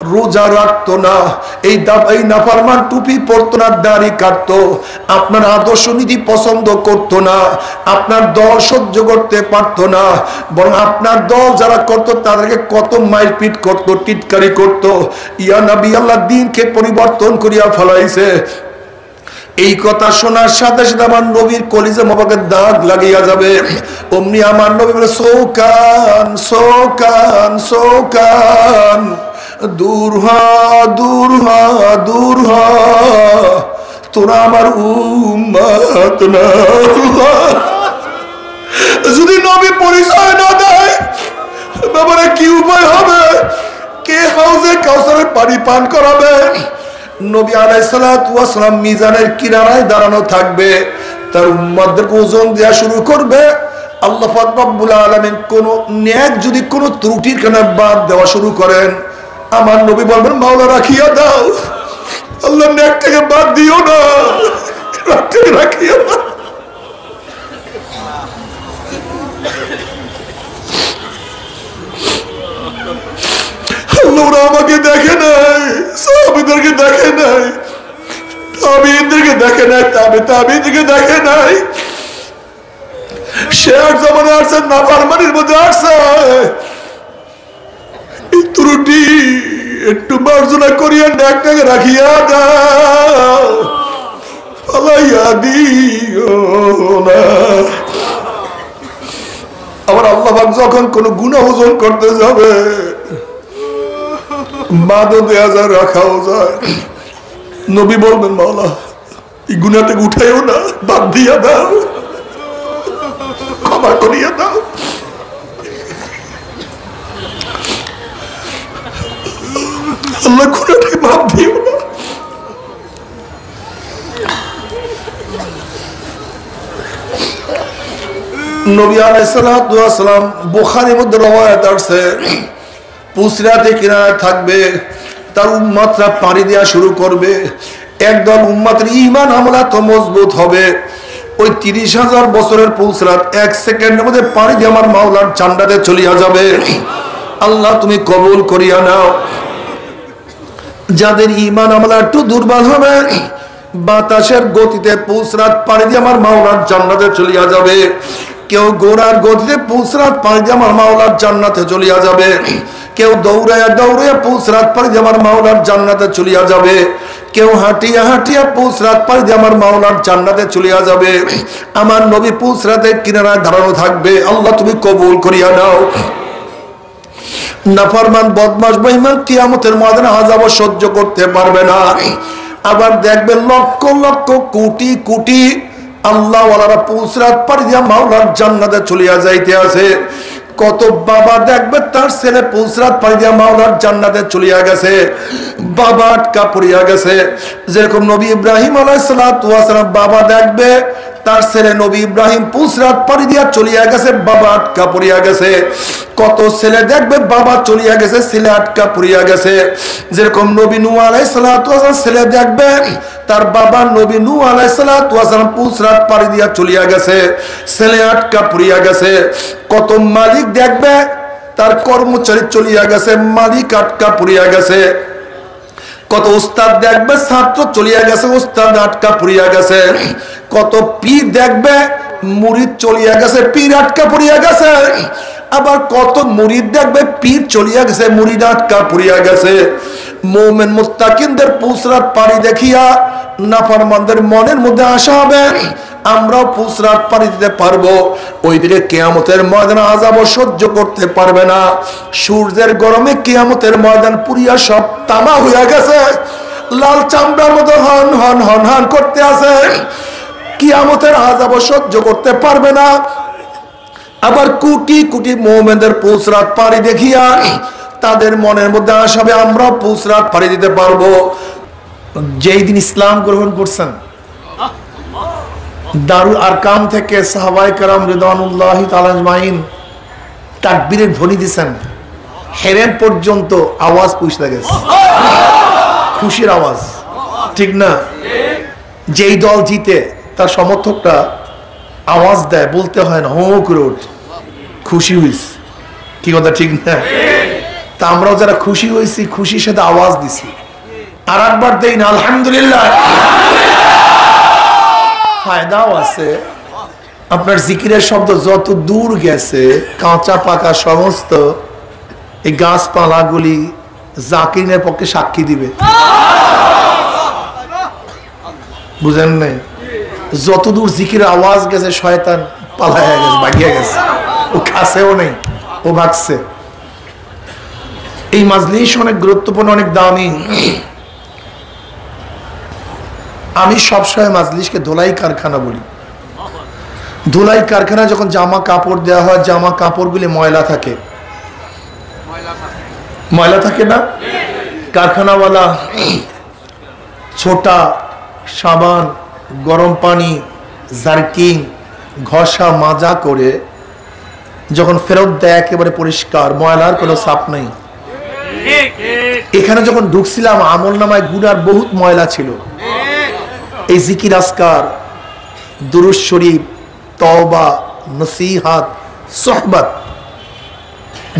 রোজা রাখতো না, এই নাফরমান টুপি পরতো না, দাড়ি কাটতো, আপনার আদর্শ নীতি পছন্দ করতো না, আপনার দল সহ্য করতে পারতো না, বরং আপনার দল যারা করতো তাদেরকে কত মারপিট করতো, টিটকারি করতো। ইয়া নবী, আল্লাহ দিনকে পরিবর্তন করিয়া ফেলাইছে। এই কথা শোনার সাথে সাথে আমার নবীর কলিজা মোবারকে দাগ লাগিয়া যাবে। অমনি আমার নবী বলে, সৌকান সৌকান সৌকান, দূর হ দূর হ দূর হ, তোরা আমার উম্মত না। যদি নবী পরিচয় না দেয় ব্যাপারে কি উপায় হবে? কে হাউজে কাউসারের পানি পান করাবে? নবী আলাইহিস সালাতু ওয়াস সালাম মিজানের কিনারায় দাঁড়ানো থাকবে, তার উম্মতদেরকে ওজন দেওয়া শুরু করবে। আল্লাহ পাক রব্বুল আলামিন কোন নেক যদি কোন ত্রুটির কারণে বাদ দেওয়া শুরু করেন, আমার নবী বলবেন, মাওলা রাখিয়া দাও, আল্লাহ নেক থেকে বাদ দিও না, রাখিয়া দাও। আল্লাহ আমাকে দেখে নাই, সাহাবীদেরকে দেখে নাই, তাবিঈনদেরকে দেখে নাই, তাবিঈনদেরকে দেখে নাই। শেষ জামানে আসছে, নাফরমানির মধ্যে আসছে, এই ত্রুটি একটু মার্জনা করিয়া নেকটাকে রাখিয়া দাও, ফালাইয়া দিও না। আবার আল্লাহ পাক যখন কোন গুনাহ ওজন করতে যাবে, মাদও দেয়া যায়, রাখাও যায়। নবী বলবেন, মাওলা এই গুনাহটাকে উঠাইও না, বাদ দিয়া দাও, ক্ষমা করিয়া দাও। আল্লাহ গুনাহটাকে বাদ দিও না। নবী আলাইহিস সালাতু ওয়াস সালাম বুখারীর মধ্যে রওয়ায়াত আছে, পুসরাতে কিনারে থাকবে, তার উম্মতরা পাড়ি দেওয়া শুরু করবে। একদল উম্মতের ঈমান আমলা তো মজবুত হবে, ওই 30,000 বছরের পুসরাত 1 সেকেন্ডের মধ্যে পাড়ি দিয়ে আমার মাওলার জান্নাতে চলিয়া যাবে। আল্লাহ তুমি কবুল করিয়া নাও। যাদের ঈমান আমলা একটু দুর্বল হবে, বাতাসের গতিতে পুসরাত পাড়ি দিয়ে আমার মাওলার জান্নাতে চলিয়া যাবে। কেউ ঘোড়ার গতিতে পুসরাত পাড়ি দিয়ে আমার মাওলার জান্নাতে চলিয়া যাবে। কেউ দৌড়াইয়া দৌড়াইয়া পুসরাত পাড়ি দিয়ে আমার মাওলার জান্নাতে চলিয়া যাবে। কেউ হাঁটিয়া হাঁটিয়া পুসরাত পাড়ি দিয়ে আমার মাওলার জান্নাতে চলিয়া যাবে। আমার নবী পুসরাতের কিনারায় দাঁড়ানো থাকবে। আল্লাহ তুমি কবুল করিয়া নাও। নাফরমান বদমাশ বেঈমান কিয়ামতের ময়দানে আযাব সহ্য করতে পারবে না। আবার দেখবে লক্ষ লক্ষ কোটি কোটি আল্লাহ ওয়ালারা পুসরাত পাড়ি দিয়া মাওলার জান্নাতে চলিয়া যাইতে আছে। কত বাবা দেখবে তার ছেলে পুসরাত পাড়ি দিয়া মাওলার জান্নাতে চলিয়া গেছে, বাবা আটকা পড়িয়া গেছে। যেরকম নবী ইব্রাহিম আলাইহিস সালাতু ওয়াস সালাম বাবা দেখবে তার ছেলে নবী ইব্রাহিম পুসরাত পাড়ি দিয়া চলিয়া গেছে, বাবা আটকা পড়িয়া গেছে। কত ছেলে দেখবে বাবা চলিয়া গেছে, ছেলে আটকা পড়িয়া গেছে। যেরকম নবী নূহ আলাইহিস সালাতু ওয়াস সালাম ছেলে দেখবে তার বাবা নবী নূহ আলাইহিস সালাতু ওয়াস সালাম পুসরাত পাড়ি দিয়া চলিয়া গেছে, ছেলে আটকা পড়িয়া গেছে। কত মালিক দেখবে তার কর্মচারী চলিয়া গেছে, মালিক আটকা পড়িয়া গেছে। কত উস্তাদ দেখবে ছাত্র চলিয়া গেছে, উস্তাদ আটকা পড়িয়া গেছে। কত পীর দেখবে মুরিদ চলিয়া গেছে, পীর আটকা পড়িয়া গেছে। আবার কত মুরিদ দেখবে পীর চলিয়া গেছে, মুরিদ আটকা পড়িয়া গেছে। মুমিন মুত্তাকিনদের পুসরাত পাড়ি দেখিয়া নাফরমানদের মনের মধ্যে আশা হবে আমরাও পুসরাত পাড়ি দিতে পারবো। ওই দিকে কিয়ামতের ময়দানে আযাব সহ্য করতে পারবে না। সূর্যের গরমে কিয়ামতের ময়দান পুরিয়া সব তামা হইয়া গেছে, লাল চামড়ার মতো হন হন হন হন করতে আছে। কিয়ামতের আযাব সহ্য করতে পারবে না। আবার কোটি কোটি মুমিনদের পুসরাত পাড়ি দেখিয়া তাদের মনের মধ্যে আশা হবে আমরাও পুসরাত পাড়ি দিতে পারবো। যেই দিন ইসলাম গ্রহণ করছেন, দারুল আরকাম থেকে সাহাবায়ে কেরাম রিদওয়ানুল্লাহি তাআলা আজমাইন তাকবীরের ধ্বনি দিয়েছেন, হেরেম পর্যন্ত আওয়াজ পৌঁছে গেছে, খুশির আওয়াজ। ঠিক না? যেই দল জিতে তার সমর্থকরা আওয়াজ দেয়, বলতে হয় না, হো করে ওঠে, খুশি হইস। কি কথা ঠিক না? তা আমরাও যারা খুশি হয়েছি খুশির সাথে আওয়াজ দিছি, আর একবার দেই না আলহামদুলিল্লাহ। ফায়দাও আছে, আপনার জিকিরের শব্দ যত দূর গেছে কাঁচা পাকা সমস্ত এই গাছপালাগুলি জাকিরের পক্ষে সাক্ষী দিবে, বুঝেন নাই? যতদূর জিকিরের আওয়াজ গেছে শয়তান পালায়া গেছে, ভাগিয়া গেছে, ও কাছেও নেই, ও ভাগছে। এই মাজলিস অনেক গুরুত্বপূর্ণ, অনেক দামি। আমি সবসময় মাজলিসকে ধুলাই কারখানা বলি। ধুলাই কারখানা যখন জামা কাপড় দেওয়া হয়, জামা কাপড়গুলি ময়লা থাকে, ময়লা থাকে না? কারখানাওয়ালা ছোটা, সাবান, গরম পানি, জার্কিং ঘষা মাজা করে যখন ফেরত দেয় একেবারে পরিষ্কার, ময়লার কোনো ছাপ নেই। এখানে যখন ঢুকছিলাম আমল নামায় গুনার বহুত ময়লা ছিল। এই জিকির আজকার, দুরূদ শরীফ, তওবা, নসিহাত, সোহবত,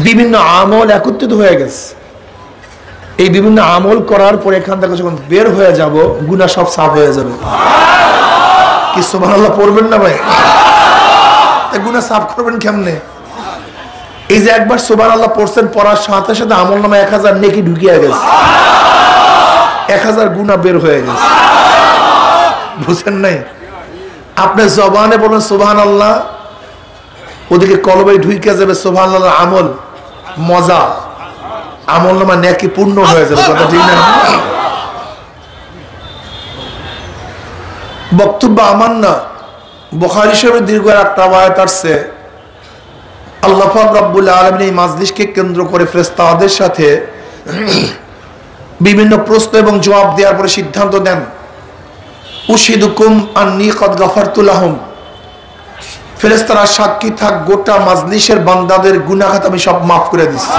বিভিন্ন আমল একত্রিত হয়ে গেছে। এই বিভিন্ন আমল করার পর এখান থেকে যখন বের হয়ে যাব গুনাহ সব সাফ হয়ে যাবে। কি সুবহানাল্লাহ পড়বেন না ভাই? গুনাহ সাফ করবেন কেমনে? এই যে একবার সুবহানাল্লাহ পড়ছেন, পড়ার সাথে সাথে আমল নামে 1000 নেকি ঢুকিয়ে গেছে, 1000 গুনাহ বের হয়ে গেছে, বুঝেন নাই? আপনি জবানে বলেন সুবহানাল্লাহ, ওদিকে কলবে ঢুকে যাবে সুবহানাল্লাহ আমল, মজা, আমল নামা নেকি পূর্ণ হয়ে যাবে। কথা ঠিক না? বক্তব্য আমার না, বুখারী শরীফের দীর্ঘ একটা আয়াত আসছে, আল্লাহ পাক রব্বুল আলামিন এই মাজলিসকে কেন্দ্র করে ফেরেশতাদের সাথে বিভিন্ন প্রশ্ন এবং জবাব দেওয়ার পরে সিদ্ধান্ত দেন, উশহিদুকুম আন্নী কদ গাফারতু লাহুম, ফেরেশতারা সাক্ষী থাক গোটা মাজলিসের বান্দাদের গুনাহ খাতা আমি সব মাফ করে দিচ্ছি।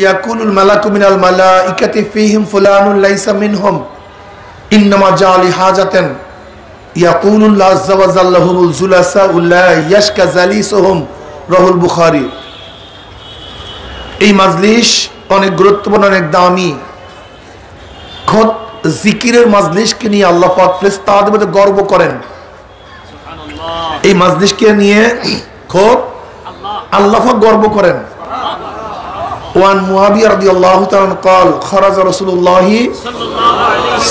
ইয়াকুলুল মালাকু মিনাল মালাইকাতি ফীহিম ফুলানুন লাইসা মিনহুম ইন্নামা জালি হাজাতান ইয়াকুলুল্লাহ আযজা ওয়া জাল্লা হুমুল জুলাসা উল্লা ইয়াশকা জালিসুহুম, রাহুল বুখারী। এই মাজলিস অনেক গুরুত্বপূর্ণ, অনেক দামি। খোদ জিকিরের মাজলিসকে নিয়ে আল্লাহ পাক ফেরেশতাদের মধ্যে গর্ব করেন। এই মাজলিসকে নিয়ে খোদ আল্লাহ পাক গর্ব করেন। ওয়ান মুআবিয়া রাদিয়াল্লাহু তাআলা قال خرج رسول الله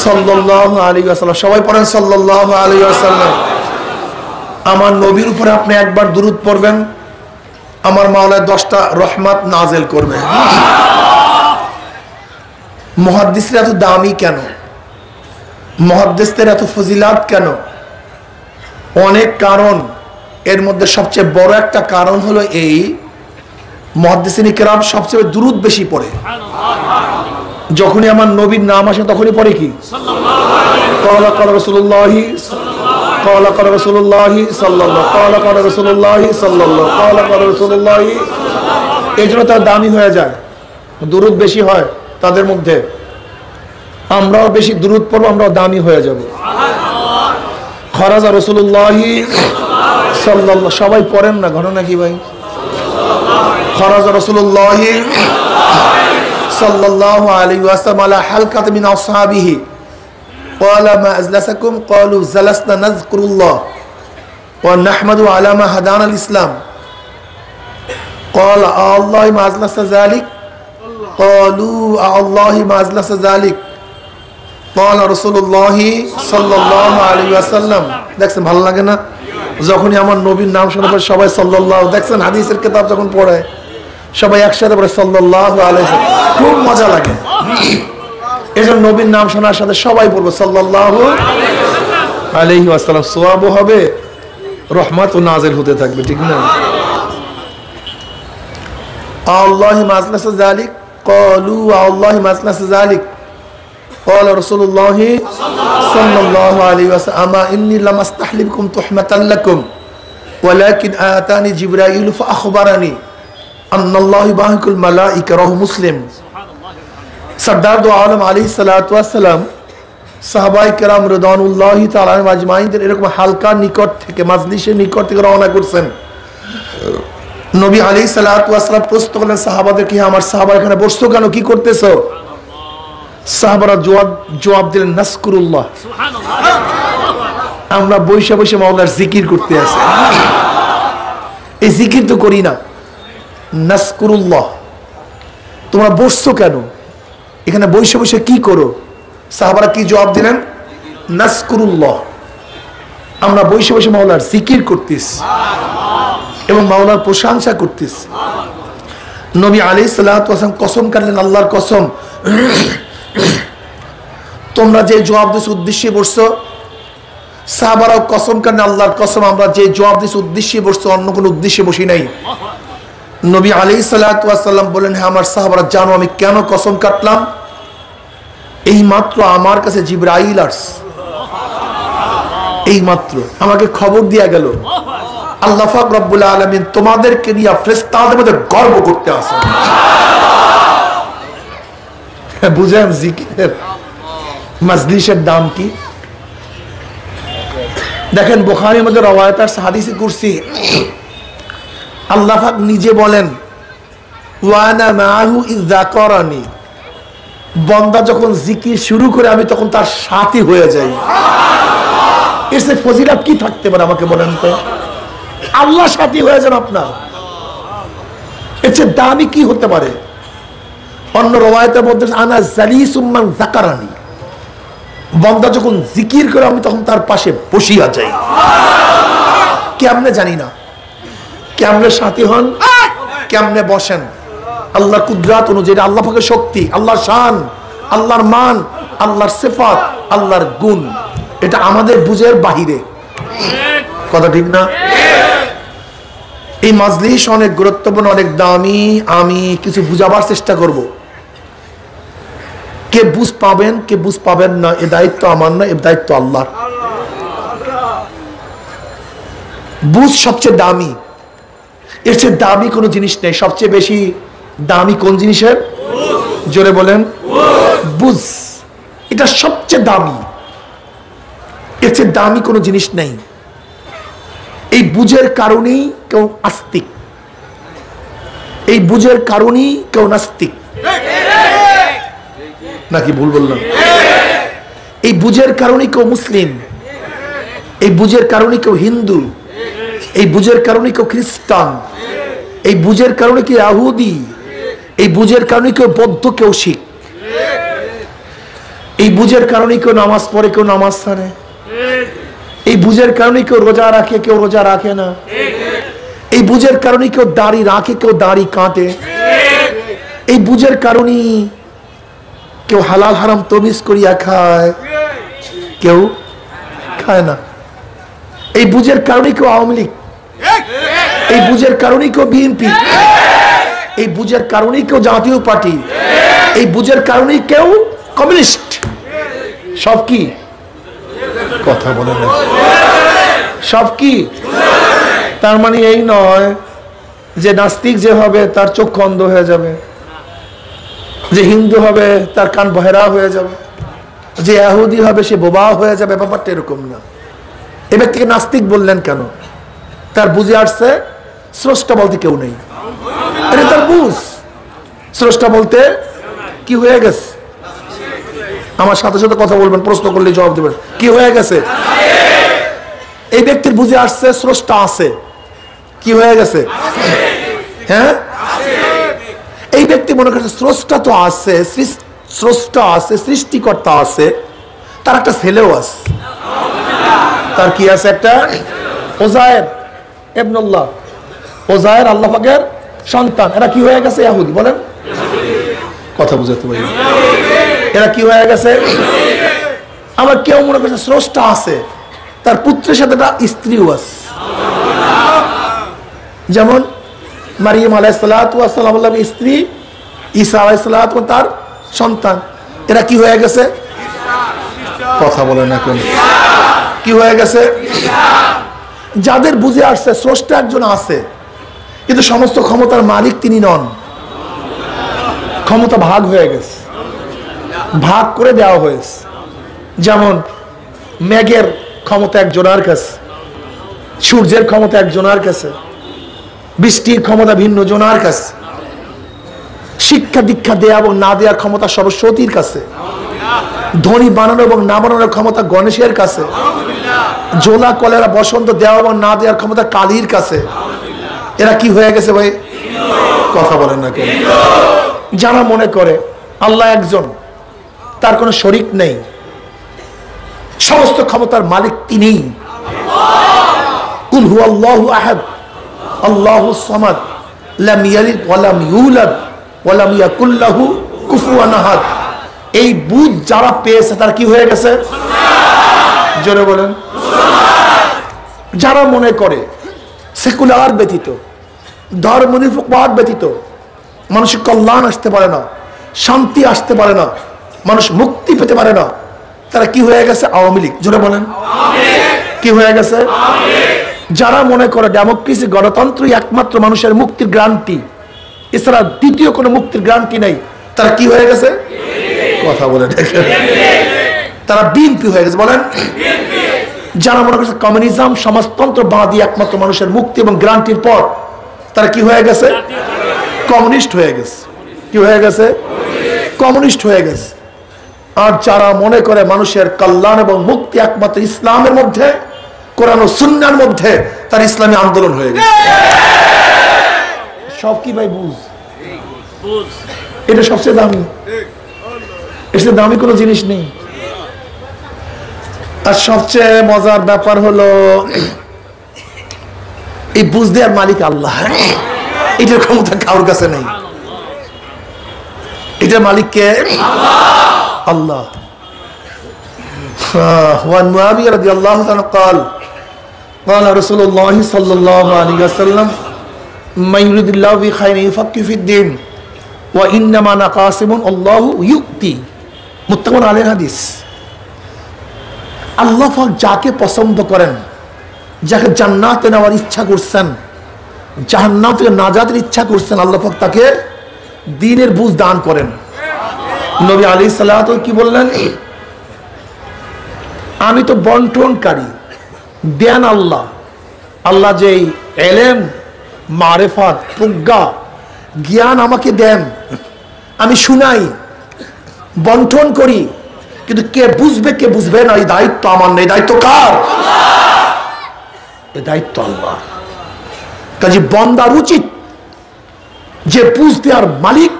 সাল্লাল্লাহু আলাইহি ওয়াসাল্লাম, সবাই পড়েন সাল্লাল্লাহু আলাইহি ওয়াসাল্লাম। আমার নবীর উপরে আপনি একবার দুরূদ পড়বেন, আমার মাওলা 10টা রহমত নাযিল করবে। মুহাদ্দিসরা এত দামি কেন? মুহাদ্দিসদের এত ফজিলাত কেন? অনেক কারণ। এর মধ্যে সবচেয়ে বড় একটা কারণ হলো এই, মুহাদ্দিসিন কিরাম সবচেয়ে দুরূদ বেশি পড়ে। যখনই আমার নবীর নাম আসে তখনই পড়ে কি ক্বালা ক্বালা রাসূলুল্লাহি ক্বালা ক্বালা রাসূলুল্লাহি সাল্লাল্লাহু ক্বালা ক্বালা রাসূলুল্লাহি সাল্লাল্লাহু ক্বালা ক্বালা রাসূলুল্লাহি। এজন্য তার দামি হয়ে যায়, দুরূদ বেশি হয় তাদের মধ্যে। আমরাও বেশি দুরূদ পড়ব, আমরাও দামি হয়ে যাব। খরাজা রাসূলুল্লাহি সাল্লাল্লাহু, সবাই পড়েন না, ঘটনা কি ভাই? খরাজা রাসূলুল্লাহি সাল্লাল্লাহু আলাইহি ওয়াসাল্লাম আলা হালকাত মিন আসহাবিহি ক্বালা মা আজলাসাকুম ক্বালু জালাসনা নাযকুরুল্লাহ ওয়া নাহমাদু আলা মা হাদানা আল ইসলাম ক্বালা আল্লাহু মা আজলাসা যালিক ক্বালু আল্লাহু মা আজলাসা যালিক ক্বালা রাসূলুল্লাহি সাল্লাল্লাহু আলাইহি ওয়াসাল্লাম। দেখছেন ভালো লাগে না? যখনই আমার নবীর নাম শোনার পর সবাই সাল্লাল্লাহু, দেখছেন হাদিসের কিতাব যখন পড়ে সবাই একসাথে পড়ে সাল্লাল্লাহু আলাইহি ওয়াসাল্লাম, খুব মজা লাগে। এজন্য নবীর নাম শোনার সাথে সবাই পড়বে সাল্লাল্লাহু আলাইহি ওয়াসাল্লাম, সওয়াবও হবে, রহমতও নাযিল হতে থাকবে, ঠিক না? আল্লাহু মাজলাসা যালিক ক্বালু আল্লাহু মাজলাসা যালিক ক্বালা রাসূলুল্লাহি সাল্লাল্লাহু আলাইহি ওয়াসাল্লাম আমা ইন্নী লাম আস্তাহলিবকুম তুহমাতান লাকুম ওয়ালাকিন আতানি জিবরাইল ফাআখবারানি আন্নাল্লাহু বাহিকুল মালাইকা, রাহু মুসলিম। সরদার দো আলম আলাইহিস সালাতু ওয়াস সালাম সাহাবায়ে কেরাম রিদওয়ানুল্লাহি তাআলা আলাইহিম আজমাইনদের এরকম হালকা নিকট থেকে, মাজলিসের নিকট থেকে রওনা করছেন। নবী আলাইহিস সালাতু ওয়াস সালাম প্রশ্ন করলেন সাহাবাদের, কি আমার সাহাবা এখানে বসছো কেন, কি করতেছো? সাহাবারা জবাব দিলেন, নাসকুরুল্লাহ, আমরা বৈশা বৈশা মাওলার জিকির করতে আছি। এই জিকির তো করি না। নাসকুরুল্লাহ, তোমরা বসছো কেন, এখানে বৈশা বৈশা কি করো? সাহাবারা কি জবাব দিলেন? নাসকুরুল্লাহ, আমরা বৈশা বৈশা মাওলার জিকির করতেছি এবং মাওলার প্রশংসা করতেছি। নবী আলাইহিস সালাতু ওয়াস সালাম কসম কাটলেন, আল্লাহর কসম, তোমরা যে জবাব দিস উদ্দেশ্যে বসছো। সাহাবারাও কসম কাটলেন, আল্লাহর কসম, আমরা যে জবাব দিস উদ্দেশ্যে বসছো, অন্য কোনো উদ্দেশ্যে বসি নাই। নবী আলাইহিস সালাতু ওয়াস সালাম বলেন, হ্যাঁ আমার সাহাবারা জানো আমি কেন কসম কাটলাম? এই মাত্র আমার কাছে জিবরাইল আসছে, এই মাত্র আমাকে খবর দিয়া গেল আল্লাহ পাক রব্বুল আলামিন তোমাদেরকে নিয়ে ফেরেশতাদের মধ্যে গর্ব করতে আসেন। বুঝেন জিকিরের মাজলিসের দাম কি? দেখেন বুখারীর মধ্যে রওয়ায়াত আছে, হাদিসে কুরসি, আল্লাহ পাক নিজে বলেন, ওয়া আনা মাআহু ইয যাকারানি, বান্দা যখন জিকির শুরু করে আমি তখন তার সাথী হয়ে যাই। এর চেয়ে ফজিলত কি থাকতে পারে আমাকে বলেন তো? আল্লাহ সাথী হয়ে যান আপনার, এর চেয়ে দামি কি হতে পারে? অন্য রওয়ায়াতের মধ্যে আনা জালিসুম মান যাকারানি, বান্দা যখন জিকির করে আমি তখন তার পাশে বসিয়া যাই। কেমনে জানি না, কেমনে সাথী হন, কেমনে বসেন, আল্লাহর কুদরত অনুযায়ী, আল্লাহ পাকের শক্তি, আল্লাহর শান, আল্লাহর মান, আল্লাহর সিফাত, আল্লাহর গুণ, এটা আমাদের বুঝের বাহিরে। কথা ঠিক না? এই মাজলিস অনেক গুরুত্বপূর্ণ, অনেক দামি। আমি কিছু বুঝাবার চেষ্টা করব। কে বুঝ পাবেন, কে বুঝ পাবেন না, এ দায়িত্ব আমার না, এ দায়িত্ব আল্লাহর। বুঝ সবচেয়ে দামি, এর চেয়ে দামি কোনো জিনিস নেই। সবচেয়ে বেশি দামি কোন জিনিসের? জোরে বলেন। বুঝ, এটা সবচেয়ে দামি, এর চেয়ে দামি কোনো জিনিস নেই। এই বুঝের কারণেই কেউ আস্তিক, এই বুঝের কারণেই কেউ নাস্তিক। নাকি ভুল বললাম? এই বুঝের কারণেই কেউ মুসলিম, এই বুঝের কারণেই কেউ হিন্দু, এই বুঝের কারণে কেউ খ্রিস্টান, এই বুঝের কারণে কেউ ইহুদি, এই বুঝের কারণে কেউ বৌদ্ধ, কেউ শিখ। এই বুঝের কারণে কেউ নামাজ পড়ে, কেউ নামাজ ছাড়ে। এই বুঝের কারণে কেউ রোজা রাখে, কেউ রোজা রাখে না। এই বুঝের কারণে কেউ দাড়ি রাখে, কেউ দাড়ি কাটে। এই বুঝের কারণে কেউ হালাল হারাম তমিজ করিয়া খায়, কেউ খায় না। এই বুঝের কারণে কেউ আওয়ামী লীগ, এই বুঝের কারণেই কেউ বিএনপি, এই বুঝের কারণেই কেউ জাতীয় পার্টি, এই বুঝের কারণেই কেউ কমিউনিস্ট। সব কি? কথা বলেন না। সব কি? তার মানে এই নয় যে নাস্তিক যে হবে তার চক্ষু অন্ধ হয়ে যাবে, যে হিন্দু হবে তার কান বহেরা হয়ে যাবে, যে ইহুদি হবে সে বোবা হয়ে যাবে। ব্যাপারটা এরকম না। এ ব্যক্তিকে নাস্তিক বললেন কেন? তার বুঝে আসছে স্রষ্টা বলতে কেউ নেই, এটা তার বুঝ। স্রষ্টা বলতে কি হয়ে গেছে? আমার সাথে সাথে কথা বলবেন, প্রশ্ন করলে জবাব দেবেন। কি হয়ে গেছে? এই ব্যক্তির বুঝে আসছে স্রষ্টা আছে। কি হয়ে গেছে? হ্যাঁ, এই ব্যক্তি মনে করছে স্রষ্টা তো আছে, স্রষ্টা আছে, সৃষ্টিকর্তা আছে, তার একটা ছেলেও আছে। তার কি আছে? একটা ওজায়ের ইবনুল্লাহ, ওজায়ের আল্লাহ পাকের সন্তান। এরা কি হয়ে গেছে? ইহুদি। বলেন, কথা বুঝাতে পারি। এরা কি হয়ে গেছে? আবার কেউ মনে করছে স্রষ্টা আছে, তার পুত্রের সাথে একটা স্ত্রীও আছে। যেমন মারিয়াম আলাইহিস সালাতু ওয়াস সালাম স্ত্রী, ঈসা আলাইহিস সালাতু তার সন্তান। এরা কি হয়ে গেছে? কথা বলেন না কেন? কি হয়ে গেছে? যাদের বুঝে আসছে স্রষ্টা একজন আছে, কিন্তু সমস্ত ক্ষমতার মালিক তিনি নন। ক্ষমতা ভাগ হয়ে গেছে, ভাগ করে দেওয়া হয়েছে। যেমন মেঘের ক্ষমতা একজনের কাছে, সূর্যের ক্ষমতা একজনের কাছে, বৃষ্টির ক্ষমতা ভিন্ন জনার কাছে, শিক্ষা দীক্ষা দেয়া এবং না দেওয়ার ক্ষমতা সরস্বতীর কাছে, ধনী বানানো এবং না বানানোর ক্ষমতা গণেশের কাছে, জোলা কলেরা বসন্ত দেওয়া এবং না দেওয়ার ক্ষমতা কালীর কাছে। এরা কি হয়ে গেছে ভাই? কথা বলেন না কেন? যারা মনে করে আল্লাহ একজন, তার কোনো শরীক নেই, সমস্ত ক্ষমতার মালিক তিনিই, কুল হুয়াল্লাহু আহাদ আল্লাহুস সামাদ লাম ইয়ালিদ ওয়া লাম ইউলাদ ওয়া লাম ইয়াকুল লাহু কুফুয়ান আহাদ, এই বুঝ যারা পেয়েছে তার কি হয়ে গেছে? জোরে বলেন। যারা মনে করে সেকুলার ব্যতীত, ধর্মনিরপেক্ষ ব্যতীত মানুষের কল্যাণ আসতে পারে না, শান্তি আসতে পারে না, মানুষ মুক্তি পেতে পারে না, তারা কি হয়ে গেছে? আওয়ামী লীগ। জোরে বলেন, কি হয়ে গেছে? যারা মনে করে ডেমোক্রেসি, গণতন্ত্রই একমাত্র মানুষের মুক্তির গ্যারান্টি, এছাড়া দ্বিতীয় কোনো মুক্তির গ্যারান্টি নেই, তারা কি হয়ে গেছে? কথা বলে দেখেন, তারা বিএনপি হয়ে গেছে। বলেন, যারা মনে করছে কমিউনিজম, সমাজতন্ত্রবাদী একমাত্র মানুষের মুক্তি এবং গ্যারান্টির পর, তারা কি হয়ে গেছে? কমিউনিস্ট হয়ে গেছে। কি হয়ে গেছে? কমিউনিস্ট হয়ে গেছে। আর যারা মনে করে মানুষের কল্যাণ এবং মুক্তি একমাত্র ইসলামের মধ্যে, কোরআন ও সুন্নাহর মধ্যে, তার ইসলামী আন্দোলন হয়ে গেছে। সব কি ভাই? বুঝ। এটা সবচেয়ে দামি, এর দামি কোনো জিনিস নেই। আর সবচেয়ে মজার ব্যাপার হলো এই বুঝ দেওয়ার মালিক আল্লাহ, এটার ক্ষমতা কারোর কাছে নেই। এটার মালিক কে? আল্লাহ। ওয়ান মুআবিয়া রাদিয়াল্লাহু তাআলা قال قال رسول الله صلى الله عليه وسلم من يريد الله به خيرا يفقهه في الدين وانما انا قاسم الله يؤتي মুত্তাফাকুন আলাইহি হাদিস। আল্লাহ পাক যাকে পছন্দ করেন, যাকে জান্নাতে নেওয়ার ইচ্ছা করছেন, জাহান্নাম থেকে নাজাতের ইচ্ছা করছেন, আল্লাহ পাক তাকে দ্বীনের বুঝ দান করেন। নবী আলাইহিস সালাতু কি বললেন? আমি তো বন্টনকারী, দেন আল্লাহ। আল্লাহ যে ইলম, মারিফাত, প্রজ্ঞা, জ্ঞান আমাকে দেন, আমি শুনাই, বন্টন করি, কিন্তু কে বুঝবে কে বুঝবে না এই দায়িত্ব আমার নেই। দায়িত্ব কার? এই দায়িত্ব আল্লাহ। কাজে বান্দার উচিত যে বুঝতে আর মালিক,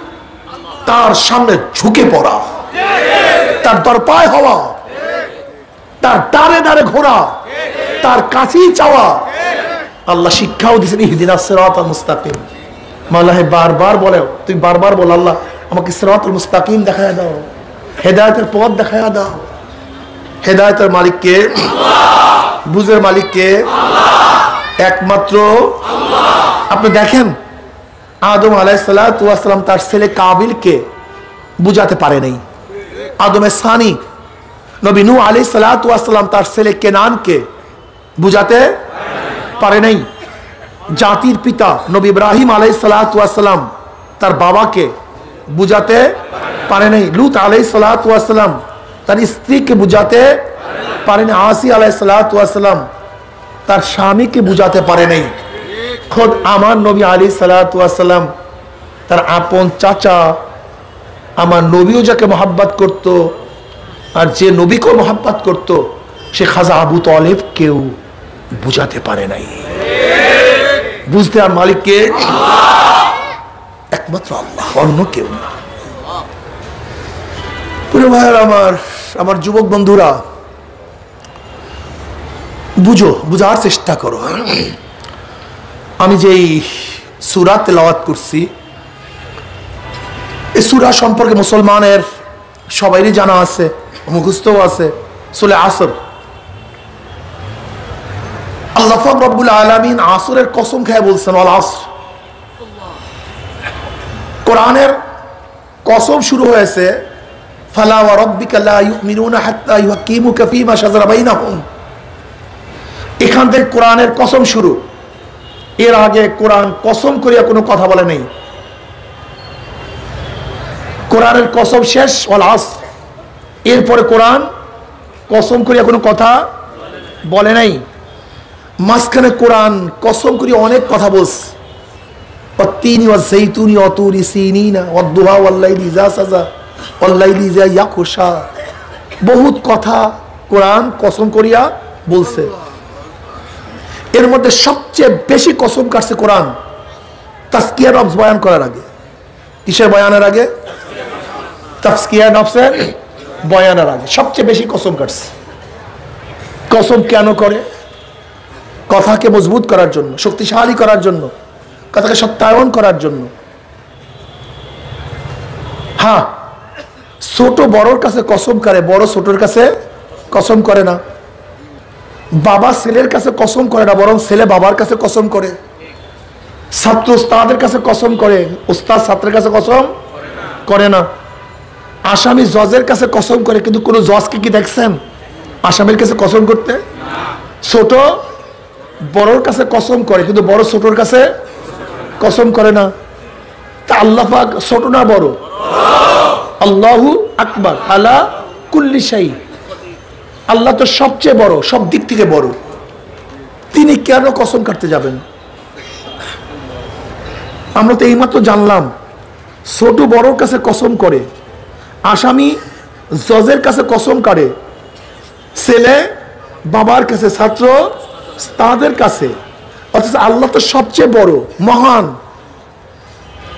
তার সামনে ঝুঁকে পড়া, তার দরপায় হওয়া, তার দাঁড়ে দাঁড়ে ঘোরা, তার কাছেই চাওয়া। আল্লাহ শিক্ষাও দিয়েছেন, ইহদিনাস সিরাতাল মুস্তাকিম। মাওলানা বারবার বলে, তুই বারবার বল, আল্লাহ আমাকে সিরাতাল মুস্তাকিম দেখায় দাও, হেদায়েতের পথ দেখায় দাও। হেদায়েতের মালিক কে? আল্লাহ। বুঝের মালিক কে? আল্লাহ। একমাত্র আল্লাহ। আপনি দেখেন, আদম আলাইহিস সালাতু ওয়াস সালাম তার ছেলে কাবিলকে বুঝাতে পারে নাই। আদমের সানি নবী নূহ আলাইহিস সালাতু ওয়াস সালাম তার ছেলে কেনানকে বুঝাতে পারে নাই। জাতির পিতা নবী ইব্রাহিম আলাইহিস সালাতু ওয়াস সালাম তার বাবাকে বুঝাতে পারে নাই। লূত আলাইহিস সালাতু ওয়াস সালাম তার স্ত্রীকে বুঝাতে পারে নাই। আসি আলাইহিস সালাতু ওয়াস সালাম তার স্বামীকে বুঝাতে পারে নাই। খোদ আমার নবী আলাইহিস সালাতু ওয়াস সালাম তার আপন চাচা, আমার নবীও যাকে মহব্বত করত, আর যে নবীকে মহব্বত করত, সে খাজা আবু তালেব কেউ বুঝাতে পারে নাই। বুঝতে আর মালিক কে? একমাত্র আল্লাহ, অন্য কেউ না। প্রিয় ভাইয়ের আমার যুবক বন্ধুরা, বুঝো, বুঝার চেষ্টা করো। আমি যেই সূরা তেলাওয়াত করছি, এই সূরা সম্পর্কে মুসলমানের সবাইরই জানা আছে, মুখস্থও আছে। সূরা আসর। আল্লাহ পাক রব্বুল আলামিন আসরের কসম খেয়ে বলছেন, ওয়াল আসর। কোরআনের কসম শুরু হয়েছে ফালা ওয়া রাব্বিকা লা ইউমিনুনা হাত্তা ইউহাক্কিমুকা ফীমা শাজারা বাইনাহুম। এখান থেকে কোরআনের কসম শুরু। এর আগে কোরআন কসম করিয়া কোনো কথা বলে নাই। কোরআনের কসম শেষ, ওয়াল আসর। এরপরে কোরআন কসম করিয়া কোনো কথা বলে নাই। মাঝখানে কোরআন কসম করিয়া অনেক কথা বলছে। ওয়াত-তিনি ওয়াজ-যাইতুনি ওয়া তুরি সিনিনা ওয়াদ-দুহা ওয়াল-লাইলি ইযা সাজা ওয়াল-লাইলি ইযা ইয়াগশা। বহুত কথা কোরআন কসম করিয়া বলছে। এর মধ্যে সবচেয়ে বেশি কসম কাটছে কোরআন তাজকিয়া নফস বয়ান করার আগে। কিসের বয়ানের আগে? তাজকিয়া নফসের বয়ানের আগে সবচেয়ে বেশি কসম কাটছে। কসম কেন করে? কথাকে মজবুত করার জন্য, শক্তিশালী করার জন্য, কথাকে সত্যায়ন করার জন্য। হ্যাঁ, ছোট বড়র কাছে কসম করে, বড় ছোটর কাছে কসম করে না। বাবা ছেলের কাছে কসম করে না, বরং ছেলে বাবার কাছে কসম করে। ছাত্র উস্তাদের কাছে কসম করে, উস্তাদ ছাত্রের কাছে কসম করে না। আসামি জজের কাছে কসম করে, কিন্তু কোন জজকে কি দেখছেন আসামির কাছে কসম করতে? ছোট বড়র কাছে কসম করে, কিন্তু বড় ছোটর কাছে কসম করে না। তা আল্লাহ পাক ছোট না বড়? আল্লাহু আকবার আলা কুল্লি শাই। আল্লাহ তো সবচেয়ে বড়, সব দিক থেকে বড়। তিনি কেন কসম কাটতে যাবেন? আমরা তো এইমাত্র জানলাম ছোট বড়র কাছে কসম করে, আসামি জজের কাছে কসম করে, ছেলে বাবার কাছে, ছাত্র তাদের কাছে। অথচ আল্লাহ তো সবচেয়ে বড়, মহান,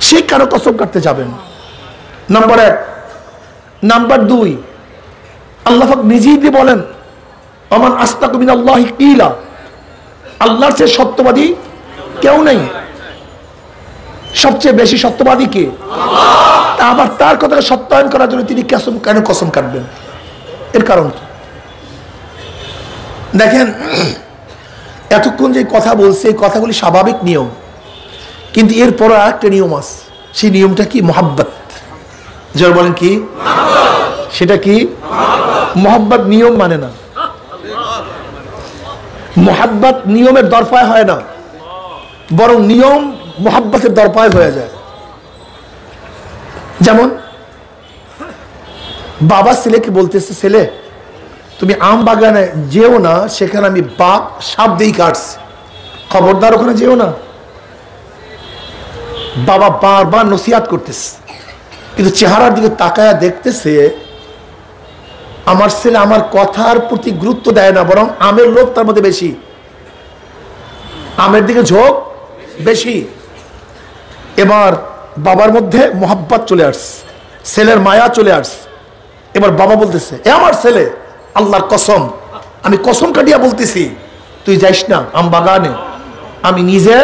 সে কেন কসম কাটতে যাবেন? নাম্বার 1। নাম্বার 2, আল্লাহ পাক নিজেই দিয়ে বলেন আমান আস্তাকু মিনাল্লাহি কিলা, আল্লাহর চেয়ে সত্যবাদী কেউ নেই। সবচেয়ে বেশি সত্যবাদী কে? আল্লাহ। আবার তার কথাকে সত্যায়ন করার জন্য তিনি কেন কসম কাটবেন? এর কারণ কি? দেখেন, এতক্ষণ যে কথা বলছে এই কথাগুলি স্বাভাবিক নিয়ম, কিন্তু এরপর আর একটা নিয়ম আছে। সেই নিয়মটা কি? মহাব্বত। যারা বলেন কি সেটা কি? মহাব্বত নিয়ম মানে না। মহাব্বত নিয়মের দরপায় হয় না, বরং নিয়ম মহাব্বতের দরপায় হয়ে যায়। যেমন বাবা ছেলেকে বলতেছে, ছেলে তুমি আম বাগানে যেও না, সেখানে আমি বাঘ সাপ দিয়ে কাটছি, খবরদার ওখানে যেও না। বাবা বারবার নসিহত করতেছে, কিন্তু চেহারার দিকে তাকায়া দেখতেছে আমার ছেলে আমার কথার প্রতি গুরুত্ব দেয় না, বরং আমের লোভ তার মধ্যে বেশি, আমের দিকে ঝোঁক বেশি। এবার বাবার মধ্যে মোহাব্বত চলে আসছে, ছেলের মায়া চলে আসছে। এবার বাবা বলতেছে, এ আমার ছেলে, আল্লাহর কসম, আমি কসম কাটিয়া বলতেছি তুই যাইস না আম বাগানে, আমি নিজে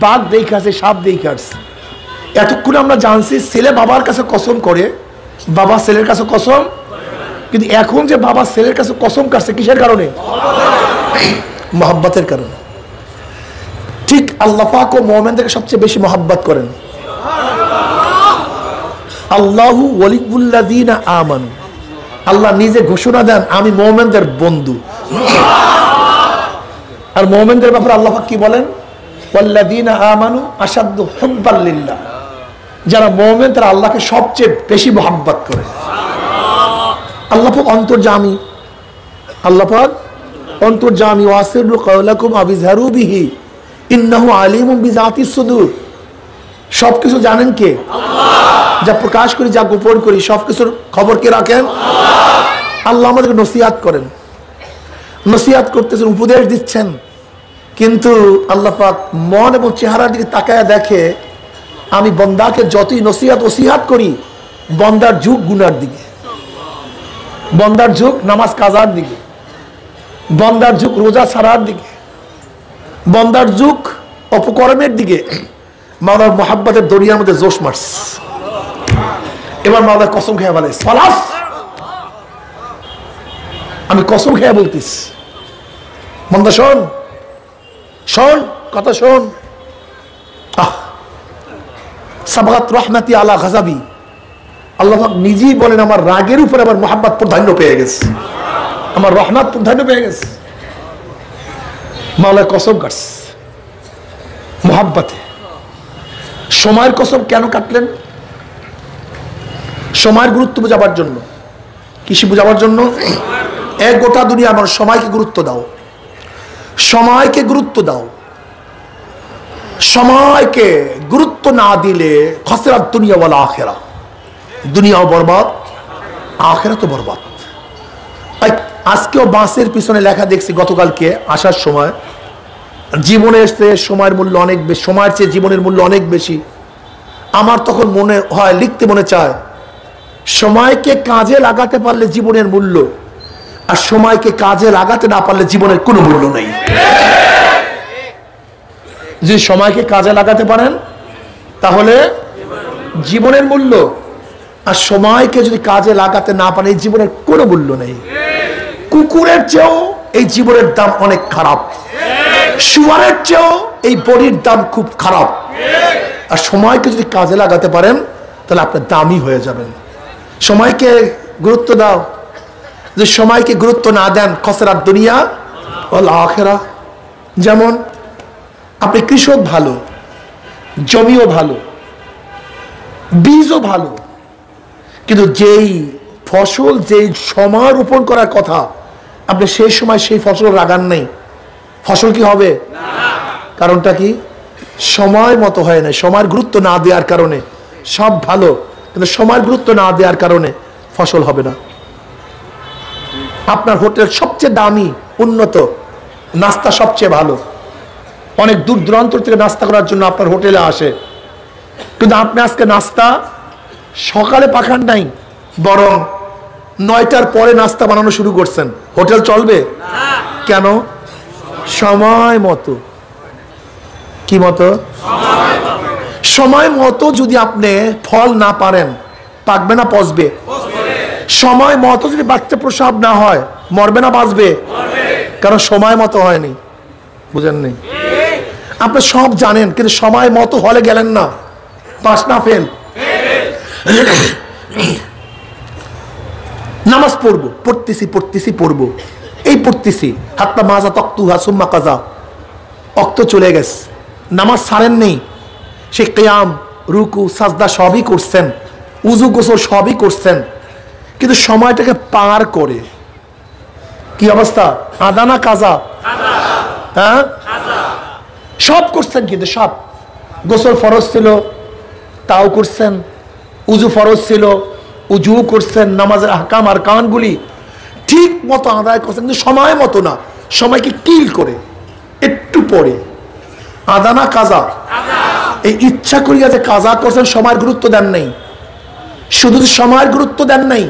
বাঘ দেখে আসছি, সাপ দেখে আসছি। এতক্ষণ আমরা জানছি ছেলে বাবার কাছে কসম করে, বাবা ছেলের কাছে কসম, কিন্তু এখন যে বাবা ছেলের কাছে কসম কাটছে কিসের কারণে? মহাব্বতের কারণে। ঠিক আল্লাহ পাক ও মুমিনদেরকে সবচেয়ে বেশি মহাব্বত করেন। আল্লাহু ওয়ালিউল্লাযিনা আমানু, আল্লাহ নিজে ঘোষণা দেন আমি মুমিনদের বন্ধু। আর মুমিনদের ব্যাপারে আল্লাহ পাক কি বলেন? ওয়াল্লাযিনা আমানু আশাদ্দু হুব্বাল লিল্লাহ, যারা মুমিন তারা আল্লাহকে সবচেয়ে বেশি মহব্বত করে। আল্লাহ পাক অন্তর্যামী, আল্লাহ পাক অন্তর্যামী। ওয়াসিরু কাওলাকুম আবিযহারু বিহি ইন্নাহু আলিমুম বিযাতিস সুদূর। সবকিছু জানেন কে? আল্লাহ। যা প্রকাশ করি যা গোপন করি সবকিছুর খবর কে রাখেন? আল্লাহ। আল্লাহ আমাদেরকে নসিহত করেন, নসিহত করতেছেন, উপদেশ দিচ্ছেন, কিন্তু আল্লাহ পাক মন এবং চেহারার দিকে তাকায়া দেখে আমি বন্দাকে যতই নসিহত ওসিহাত করি, বন্দার ঝুঁক গুনার দিকে, বন্দার ঝুঁক নামাজ কাজার দিকে, বন্দার ঝুঁক রোজা ছাড়ার দিকে, বন্দার ঝুঁক অপকর্মের দিকে। মাওলার মোহাব্বতের দরিয়ার মধ্যে জোশ মারছে। এবার মাওলার কসম খেয়ে বলে, সালাস, আমি কসম খেয়ে বলতিস, বন্দা শোন, শোন, কথা শোন। সাবাত রহমাতি আলা গাযাবি, আল্লাহ পাক নিজেই বলেন আমার রাগের উপরে আমার মোহাব্বত প্রাধান্য পেয়ে গেছে, আমার রহমত প্রাধান্য পেয়ে গেছে। মাওলা কসম কাটছে মোহাব্বতে। সময়ের কসম কেন কাটলেন? সময়ের গুরুত্ব বোঝাবার জন্য। কৃষি বোঝাবার জন্য? এক গোটা দুনিয়া আমার সময়কে গুরুত্ব দাও, সময়কে গুরুত্ব দাও, সময়কে গুরুত্ব না দিলে খসরাত দুনিয়া ওয়াল আখিরা, দুনিয়াও বরবাদ আখিরাতও বরবাদ। আজকেও বাসের পিছনে লেখা দেখছি গতকালকে আসার সময়, জীবনের চেয়ে সময়ের মূল্য অনেক বেশি, সময়ের চেয়ে জীবনের মূল্য অনেক বেশি। আমার তখন মনে হয়, লিখতে মনে চায়, সময়কে কাজে লাগাতে পারলে জীবনের মূল্য, আর সময়কে কাজে লাগাতে না পারলে জীবনের কোনো মূল্য নেই। যদি সময়কে কাজে লাগাতে পারেন তাহলে জীবনের মূল্য, আর সময়কে যদি কাজে লাগাতে না পারেন এই জীবনের কোনো মূল্য নেই। কুকুরের চেয়েও এই জীবনের দাম অনেক খারাপ, শুয়ারের চেয়েও এই বডির দাম খুব খারাপ। আর সময়কে যদি কাজে লাগাতে পারেন তাহলে আপনার দামি হয়ে যাবেন। সময়কে গুরুত্ব দাও, যদি সময়কে গুরুত্ব না দেন খসরাত দুনিয়া ওয়াল আখিরা। যেমন আপনি কৃষক ভালো, জমিও ভালো, বীজও ভালো, কিন্তু যেই ফসল যেই সময় রোপণ করার কথা আপনি সেই সময় সেই ফসল লাগান নেই, ফসল কি হবে? কারণটা কি? সময় মতো হয় না, সময়ের গুরুত্ব না দেওয়ার কারণে। সব ভালো কিন্তু সময়ের গুরুত্ব না দেওয়ার কারণে ফসল হবে না। আপনার হোটেল সবচেয়ে দামি, উন্নত, নাস্তা সবচেয়ে ভালো, অনেক দূর দূরান্ত থেকে নাস্তা করার জন্য আপনার হোটেলে আসে, কিন্তু আপনি আজকে নাস্তা সকালে পাখান নাই, বরং 9টার পরে নাস্তা বানানো শুরু করছেন, হোটেল চলবে? কেন? সময় মতো। কি মতো? সময় মতো যদি আপনি ফল না পারেন, পাকবে না পচবে? সময় মতো যদি বাচ্চা প্রসব না হয়, মরবে না বাঁচবে? কারণ সময় মতো হয়নি। বুঝেননি? আপনি সব জানেন কিন্তু সময় মতো হলে গেলেন না, পাস না ফেল? নামাজ পড়বো, পড়বো, এই পড়তেছি, হাত্তা মাজা তক্তুহা সুম্মা কাজা, অক্ত চলে গেছে, নামাজ ছাড়েন নেই, সে কিয়াম রুকু সাজদা সবই করছেন, উজু গোসল সবই করছেন, কিন্তু সময়টাকে পার করে কি অবস্থা? আদা না কাজা? হ্যাঁ, সব করছেন, কিন্তু সব গোসল ফরজ ছিল তাও করছেন, উজু ফরজ ছিল উজু করছেন, নামাজের আহকাম আর কানগুলি ঠিক মতো আদায় করছেন, কিন্তু সময় মতো না, সময়কে কিল করে একটু পরে। আদা না কাজা? এই ইচ্ছা করিয়া যে কাজা করছেন, সময়ের গুরুত্ব দেন নাই। শুধু সময়ের গুরুত্ব দেন নাই,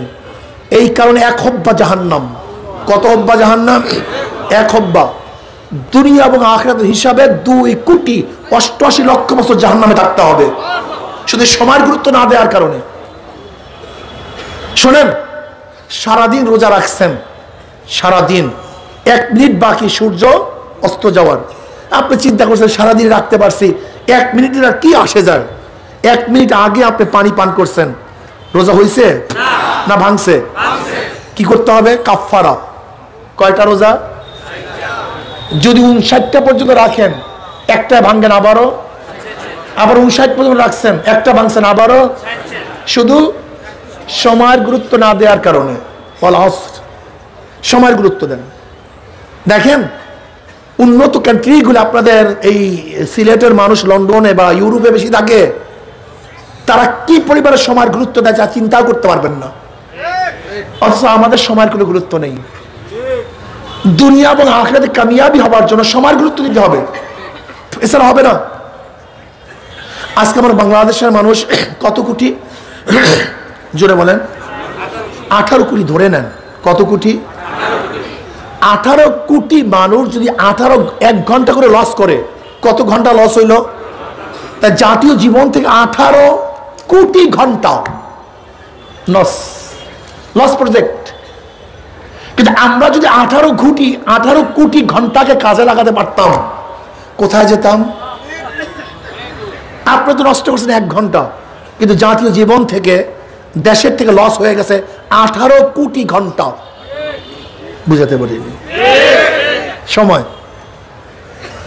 এই কারণে 1 হব্বা জাহান্নাম। কত হব্বা জাহান্নাম? 1 হব্বা। দুনিয়া এবং আখিরাতের হিসাবে 2,88,00,000 বছর জাহান্নামে থাকতে হবে, শুধু সময়ের গুরুত্ব না দেওয়ার কারণে। শোনেন, সারাদিন রোজা রাখছেন, সারাদিন 1 মিনিট বাকি সূর্য অস্ত যাওয়ার, আপনি চিন্তা করছেন সারাদিন রাখতে পারছি, 1 মিনিটের আর কি আসে যায়? 1 মিনিট আগে আপনি পানি পান করছেন, রোজা হয়েছে না ভাঙছে? কি করতে হবে? কাফারা। কয়টা রোজা? যদি 59টা পর্যন্ত রাখেন, একটা ভাঙেন, আবার 59 পর্যন্ত রাখছেন, একটা ভাঙছেন, আবারও, শুধু সময়ের গুরুত্ব না দেওয়ার কারণে। সময়ের গুরুত্ব দেন। দেখেন উন্নত কান্ট্রিগুলো, আপনাদের এই সিলেটের মানুষ লন্ডনে বা ইউরোপে বেশি থাকে, তারা কি পরিবারের সময়ের গুরুত্ব দেয় যা চিন্তাও করতে পারবেন না। অথচ আমাদের সময়ের কোনো গুরুত্ব নেই। দুনিয়া এবং আখিরাতে কামিয়াবি হবার জন্য সময়ের গুরুত্ব দিতে হবে, এছাড়া হবে না। আজকে আমার বাংলাদেশের মানুষ কত কোটি? জোরে বলেন। 18 কোটি ধরে নেন। কত কোটি? 18 কোটি মানুষ যদি 1 ঘন্টা করে লস করে, কত ঘন্টা লস হইল? তাই জাতীয় জীবন থেকে 18 কোটি ঘন্টা লস প্রজেক্ট। কিন্তু আমরা যদি 18 কোটি ঘন্টাকে কাজে লাগাতে পারতাম, কোথায় যেতাম? আপনি তো নষ্ট করছেন 1 ঘন্টা, কিন্তু জাতীয় জীবন থেকে, দেশের থেকে লস হয়ে গেছে 18 কোটি ঘন্টা। বুঝাতে পারিনি সময়।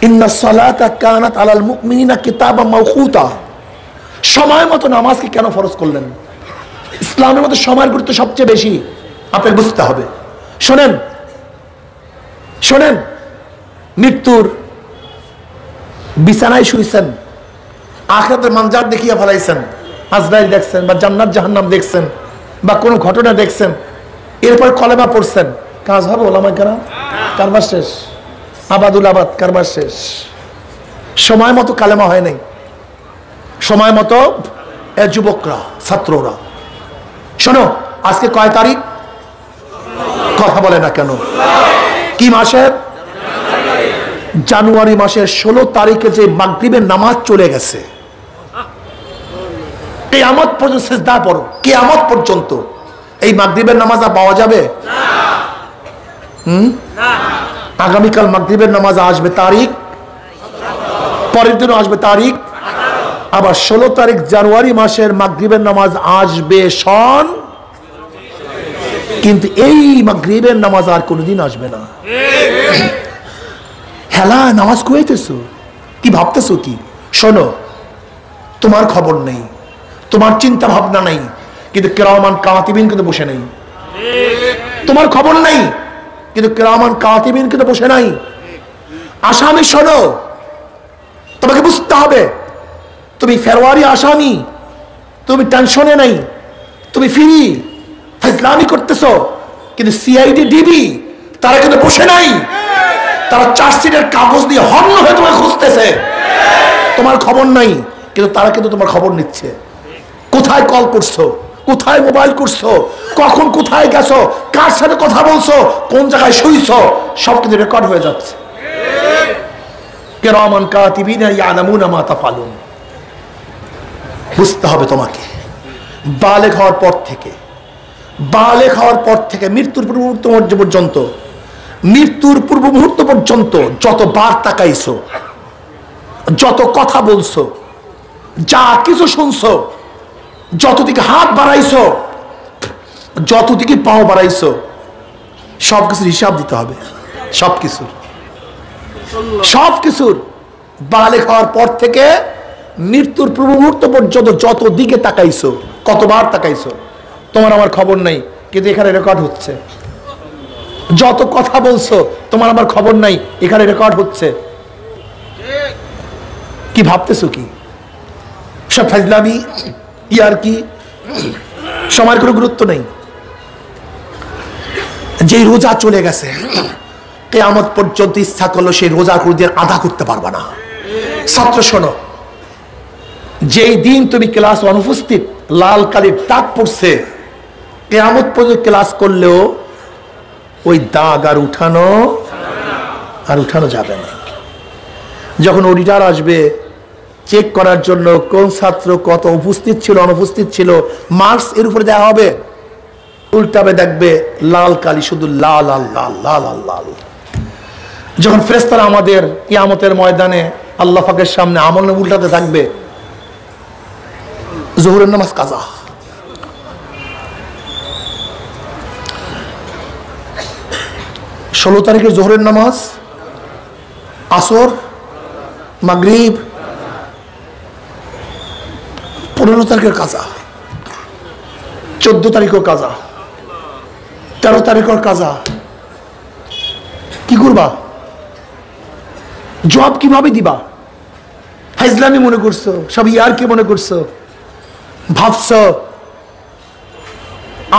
ইন্না সালাতা কানাত আলাল মুমিনিনা কিতাবাম মাওকুতা। সময় মতো নামাজকে কেন ফরজ করলেন? ইসলামের মধ্যে সময়ের গুরুত্ব সবচেয়ে বেশি, আপনাকে বুঝতে হবে। শোনেন, মৃত্যুর বিছানায় শুয়েছেন, আখিরাতের মানজার দেখিয়া ফেলাইছেন, আজরাইল দেখছেন বা জান্নাত জাহান্নাম দেখছেন বা কোনো ঘটনা দেখছেন, এরপর কলেমা পড়ছেন, কাজ হবে ওলামায়ে কেরাম? কারবার শেষ, আবাদুল আবাদ, কারবার শেষ। সময় মতো কালেমা হয় নাই, সময় মতো যুবকরা ছাত্ররা। শোনো, আজকে কয় তারিখ? কথা বলে না কেন? কি মাসের? জানুয়ারি মাসের 16 তারিখে যে মাগরিবের নামাজ চলে গেছে, কিয়ামত পর্যন্ত সিজদা পড়ো, কিয়ামত পর্যন্ত এই মাগরিবের নামাজ আর পাওয়া যাবে না। আগামীকাল মাগরিবের নামাজ আসবে তারিখ, পরের দিনও আসবে তারিখ, আবার 16 তারিখ জানুয়ারি মাসের মাগরিবের নামাজ আসবে সন, কিন্তু এই মাগরিবের নামাজ আর কোনোদিন আসবে না। হেলা নামাজ কুয়াইতেছো, কি ভাবতেছো কি? শোনো, তোমার খবর নেই, তোমার চিন্তা ভাবনা নাই, কিন্তু কিরামান কাতিবিন কিন্তু বসে নাই। তোমার খবর নেই, কিন্তু কিরামান কাতিবিন কিন্তু বসে নাই। আসামি শোনো, তোমাকে বুঝতে হবে, তুমি ফেরওয়ারি আসামি, তুমি টেনশনে নাই, তুমি ফ্রি, ফাজলামি করতেছো, কিন্তু সিআইডি ডিবি তারা কিন্তু বসে নাই, তারা চার্জশিটের কাগজ দিয়ে হন্য হয়ে তোমাকে খুঁজতেছে। তোমার খবর নাই, কিন্তু তারা কিন্তু তোমার খবর নিচ্ছে। কোথায় কল করছো, কোথায় মোবাইল করছো, কখন কোথায় গেছো, কার সাথে কথা বলছো, কোন জায়গায় শুইছো, সব কিন্তু রেকর্ড হয়ে যাচ্ছে। কিরামান কাতিবিনা ইয়ালামুনা মা তাফআলুন। বুঝতে হবে তোমাকে, বালেগ হওয়ার পর থেকে, বালেগ হওয়ার পর থেকে মৃত্যুর পূর্ব মুহূর্ত পর্যন্ত, মৃত্যুর পূর্ব মুহূর্ত পর্যন্ত যতবার তাকাইছো, যত কথা বলছো, যা কিছু শুনছো, যতদিকে হাত বাড়াইছো, যতদিকে পাও বাড়াইছো, সবকিছুর হিসাব দিতে হবে। সবকিছুর, সবকিছুর বালেগ হওয়ার পর থেকে মৃত্যুর পূর্ব মুহূর্ত পর্যন্ত যত দিকে তাকাইছো, কতবার তাকাইছো, তোমার আমার খবর নাই, কিন্তু এখানে রেকর্ড হচ্ছে। যত কথা বলছো, তোমার আমার খবর নাই, এখানে রেকর্ড হচ্ছে। কি ভাবতেছো কি? সব ফাজলামি, ইয়ার কি, সময়ের কোনো গুরুত্ব নেই। যে রোজা চলে গেছে, কিয়ামত পর্যন্ত ইচ্ছা করলো সেই রোজা কোনদিন আদা করতে পারবা না। ছাত্র শোনো, যেই দিন তুমি ক্লাস অনুপস্থিত, লাল কালির দাগ পড়ছে, কিয়ামত পর্যন্ত ক্লাস করলেও ওই দাগ আর উঠানো যাবে না। যখন অডিটর আসবে চেক করার জন্য কোন ছাত্র কত উপস্থিত ছিল, অনুপস্থিত ছিল, মার্কস এর উপরে দেওয়া হবে, উল্টাবে দেখবে লাল কালি, শুধু লাল লাল লাল লাল লাল। যখন ফেরেশতারা আমাদের কিয়ামতের ময়দানে আল্লাহ পাকের সামনে আমল উল্টাতে থাকবে, জোহরের নামাজ কাজা, ষোলো তারিখের জোহরের নামাজ, আসর, মাগরিব, 15 তারিখের কাজা, 14 তারিখের কাজা, 13 তারিখের কাজা। কি করবা? জবাব কিভাবে দিবা? ফাজলামি মনে করছো, সব ইয়ার কি মনে করছো, ভাবছো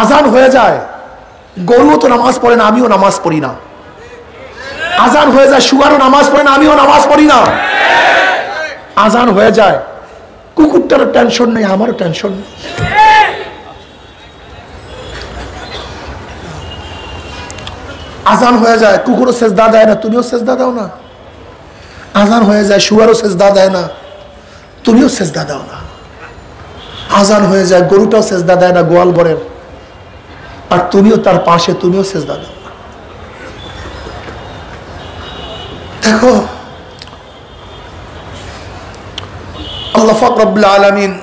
আজান হয়ে যায়, গরুও তো নামাজ পড়ে না, আমিও নামাজ পড়ি না। আজান হয়ে যায়, শুয়ারও নামাজ পড়ে না, আমিও নামাজ পড়ি না। আজান হয়ে যায়, কুকুরটারও টেনশন নেই, আমারও টেনশন নেই। আজান হয়ে যায়, কুকুরও সেজদা দেয় না, তুমিও সেজদা দাও না। আজান হয়ে যায়, শুয়ারও সেজদা দেয় না, তুমিও সেজদা দাও না। আজান হয়ে যায়, গরুটাও সেজদা দেয় না গোয়াল ঘরের, আর তুমিও তার পাশে, তুমিও সেজদা দাও না। দেখো, আল্লাহ পাক রব্বুল আলামিন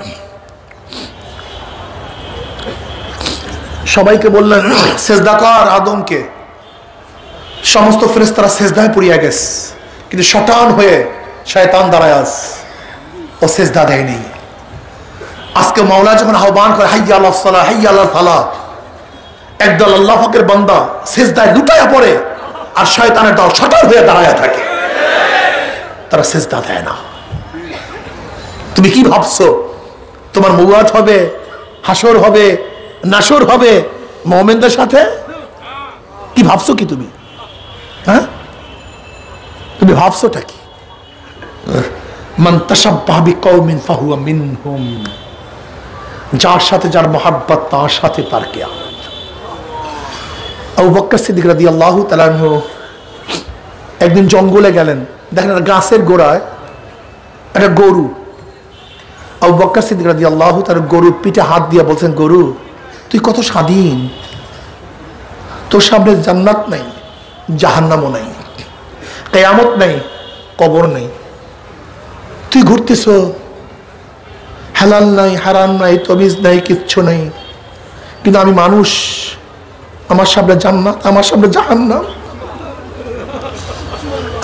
সবাইকে বললেন সেজদা কর আদমকে। সমস্ত ফেরেশতারা সেজদায় পড়িয়া গেছে, কিন্তু শয়তান হয়ে শয়তান দাঁড়ায় আস, ও সেজদা দেয়নি। আজকে মাওলা যখন আহ্বান করে হাইয়া আলাস সালাহ, হাইয়া আলাল ফালাহ, একদল আল্লাহ পাকের বান্দা সেজদায় লুটাইয়া পড়ে, আর শয়তানের দল শয়তান হয়ে দাঁড়ায় থাকে, তারা সেজদা দেয় না। তুমি কি ভাবছো তোমার মুআত হবে, হাসর হবে, নাসর হবে মুমিনদের সাথে? কি ভাবছো কি তুমি? হ্যাঁ, তুমি ভাবছোটা কি? মান তাশাব্বাহা বিকওমিন ফাহুয়া মিনহুম, যার সাথে যার মহাব্বত তার সাথে তার কিয়ামত। আবু বকর সিদ্দিক রাদিয়াল্লাহু তাআলা আনহু একদিন জঙ্গলে গেলেন, দেখেন গাছের গোড়ায় একটা গরু। আবু বকর সিদ্দিক রাদিয়াল্লাহু তাআলা গরুর পিঠে হাত দিয়ে বলছেন, গরু তুই কত স্বাধীন, তোর সামনে জান্নাত নাই, জাহান্নামও নাই, কিয়ামত নাই, কবর নাই, তুই ঘুরতেছ, হালাল নাই, হারাম নাই, তমিজ নাই, কিচ্ছু নাই, কিন্তু আমি মানুষ, আমার সামনে জান্নাত, আমার সামনে জাহান্নাম,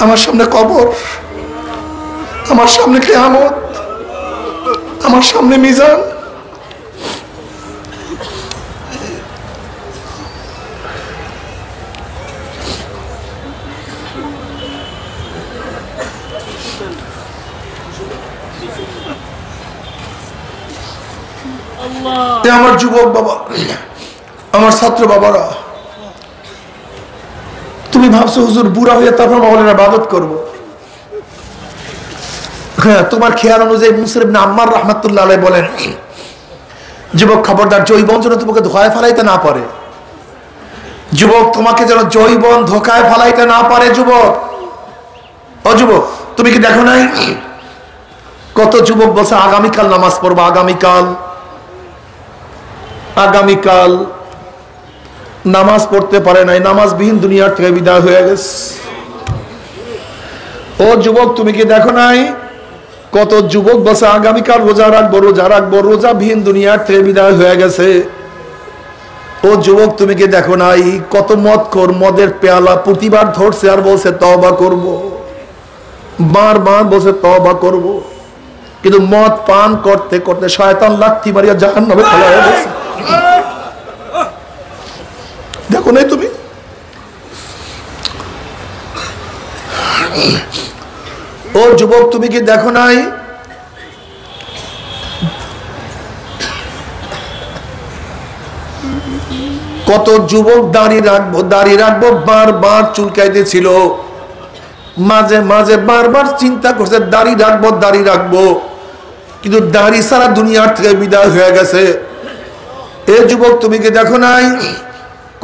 আমার সামনে কবর, আমার সামনে কিয়ামত, আমার সামনে মিজান। আমার যুবক বাবা, আমার ছাত্র বাবারা, তুমি ভাবছো হুজুর বুড়া হয়ে তারপর মাওলানা ইবাদত করবো। হ্যাঁ, তোমার খেয়াল অনুযায়ী মুসলিম ইবনে আম্মার রাহমাতুল্লাহ আলাইহি বলেন, যুবক খবরদার জৈবন যেন তোমাকে ধোকায় ফেলাইতে না পারে, যুবক তোমাকে যেন জৈবন ধোকায় ফেলাইতে না পারে। যুবক, ও যুবক, তুমি কি দেখো নাই কত যুবক বলছে আগামীকাল নামাজ পড়বো, আগামীকাল নামাজ পড়তে পারে নাই, নামাজবিহীন দুনিয়ার থেকে বিদায় হয়ে গেছে। ও যুবক, তুমি কি দেখো নাই কত যুবক বসে আগামীকাল রোজা রাখবো, রোজাবিহীন দুনিয়ার থেকে বিদায় হয়ে গেছে। ও যুবক, তুমি কি দেখো নাই কত মদখোর মদের পেয়ালা প্রতিবার ধরছে আর বলছে তওবা করব, বারবার বলছে তওবা করব, কিন্তু মদ পান করতে করতে শয়তান লাথি মারিয়া জাহান্নামে ফেলা হয়ে গেছে। দেখো নাই তুমি? ও যুবক, তুমি কি দেখো নাই কত যুবক দাড়ি রাখবো বারবার চুলকাইতেছিল, মাঝে মাঝে বারবার চিন্তা করছে দাড়ি রাখবো, কিন্তু দাড়ি সারা দুনিয়ার থেকে বিদায় হয়ে গেছে। এ যুবক, তুমি কি দেখো নাই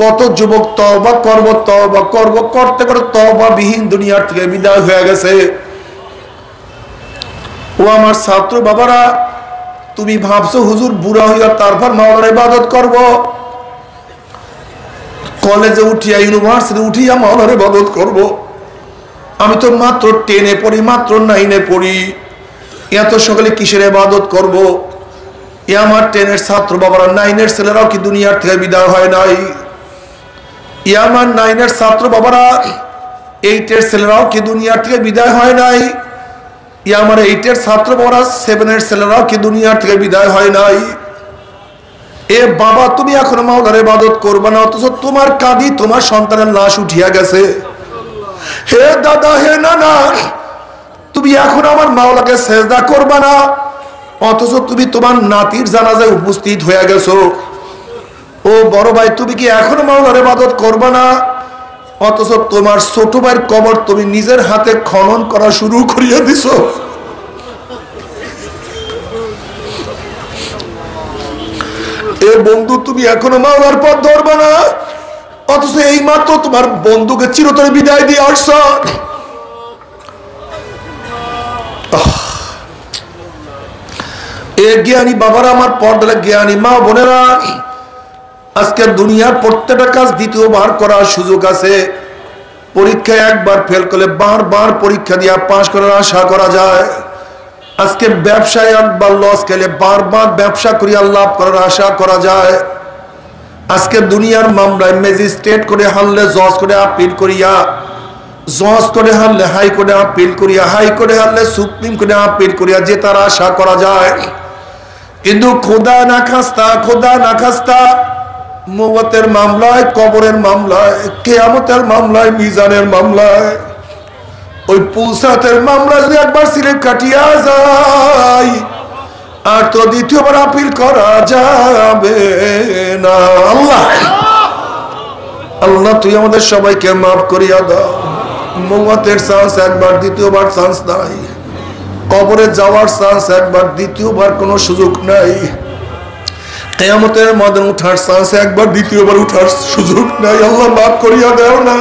কত যুবক তওবা করব করতে করতে তওবা বিহীন দুনিয়ার থেকে বিদায় হয়ে গেছে। ও আমার ছাত্র বাবারা, তুমি ভাবছো হুজুর বুড়া হইয়া তারপর মাওলানার ইবাদত করব, কলেজে উঠিয়া ইউনিভার্সিটি উঠিয়া মাওলানার ইবাদত করব। আমি তো মাত্র 10-এ পড়ি, মাত্র 9-এ পড়ি, এত সকালে কিসের ইবাদত করব? এ আমার 10-এর ছাত্র বাবারা, 9-এর ছেলেরাও কি দুনিয়ার থেকে বিদায় হয় নাই? এ আমার 9-এর ছাত্র বাবারা, 8-এর ছেলেরাও কি দুনিয়ার থেকে বিদায় হয় নাই? এ আমার 8-এর ছাত্র বাবারা, 7-এর ছেলেরাও কি দুনিয়ার থেকে বিদায় হয় নাই? এ বাবা, তুমি এখন মাওলানার ইবাদত করবে না, অথচ তোমার কাঁধে তোমার সন্তানের লাশ উঠিয়া গেছে। হে দাদা, হে নানা, তুমি এখন আমার মাওলাকে সেজদা করবে না, অথচ তুমি তোমার নাতির জানাজায় উপস্থিত হয়ে গেছো। ও বড় ভাই, তুমি কি এখনো মাওলানার ইবাদত করবে না, অথচ তোমার ছোট ভাইয়ের কবর তুমি নিজের হাতে খনন করা শুরু করিয়া দিছো। এ বন্ধু, তুমি এখনো মাওলার পথ ধরবে না, অথচ এই মাত্র তোমার বন্ধুকে চিরতরে বিদায় দিয়ে আসছ। এ জ্ঞানী বাবারা, আমার পর্দালে জ্ঞানী মা বোনেরা, আজকে দুনিয়ার প্রত্যেকটা কাজ দ্বিতীয়বার করার সুযোগ আছে। পরীক্ষায় একবার ফেল করলে বারবার পরীক্ষা দিয়ে পাশ করার আশা করা যায়। আজকে ব্যবসায় একবার লস খেলে বারবার ব্যবসা করিয়া লাভ করার আশা করা যায়। আজকে দুনিয়ার মামলায় ম্যাজিস্ট্রেট করে হারলে জজ করে আপিল করিয়া, জজ করে হারলে হাইকোর্টে আপিল করিয়া, হাইকোর্টে হারলে সুপ্রিম কোর্টে আপিল করিয়া জেতার আশা করা যায়। কিন্তু খোদা না খাস্তা মওতের মামলায়, কবরের মামলায়, কিয়ামতের মামলায়, মিজানের মামলায়, ওই পুলসাতের মামলা যদি একবার সিলেট কাটিয়া যায়, আর তো দ্বিতীয়বার আপিল করা যাবে না। আল্লাহ আল্লাহ তুই আমাদের সবাইকে মাফ করিয়া দাও। মৌয়াতের চান্স একবার, দ্বিতীয়বার চান্স নাই। কবরে যাওয়ার চান্স একবার, দ্বিতীয়বার কোনো সুযোগ নাই। কিয়ামতের ময়দানে উঠার চান্স একবার, দ্বিতীয়বার উঠার সুযোগ নাই। আল্লাহ মাফ করিয়া দাও না,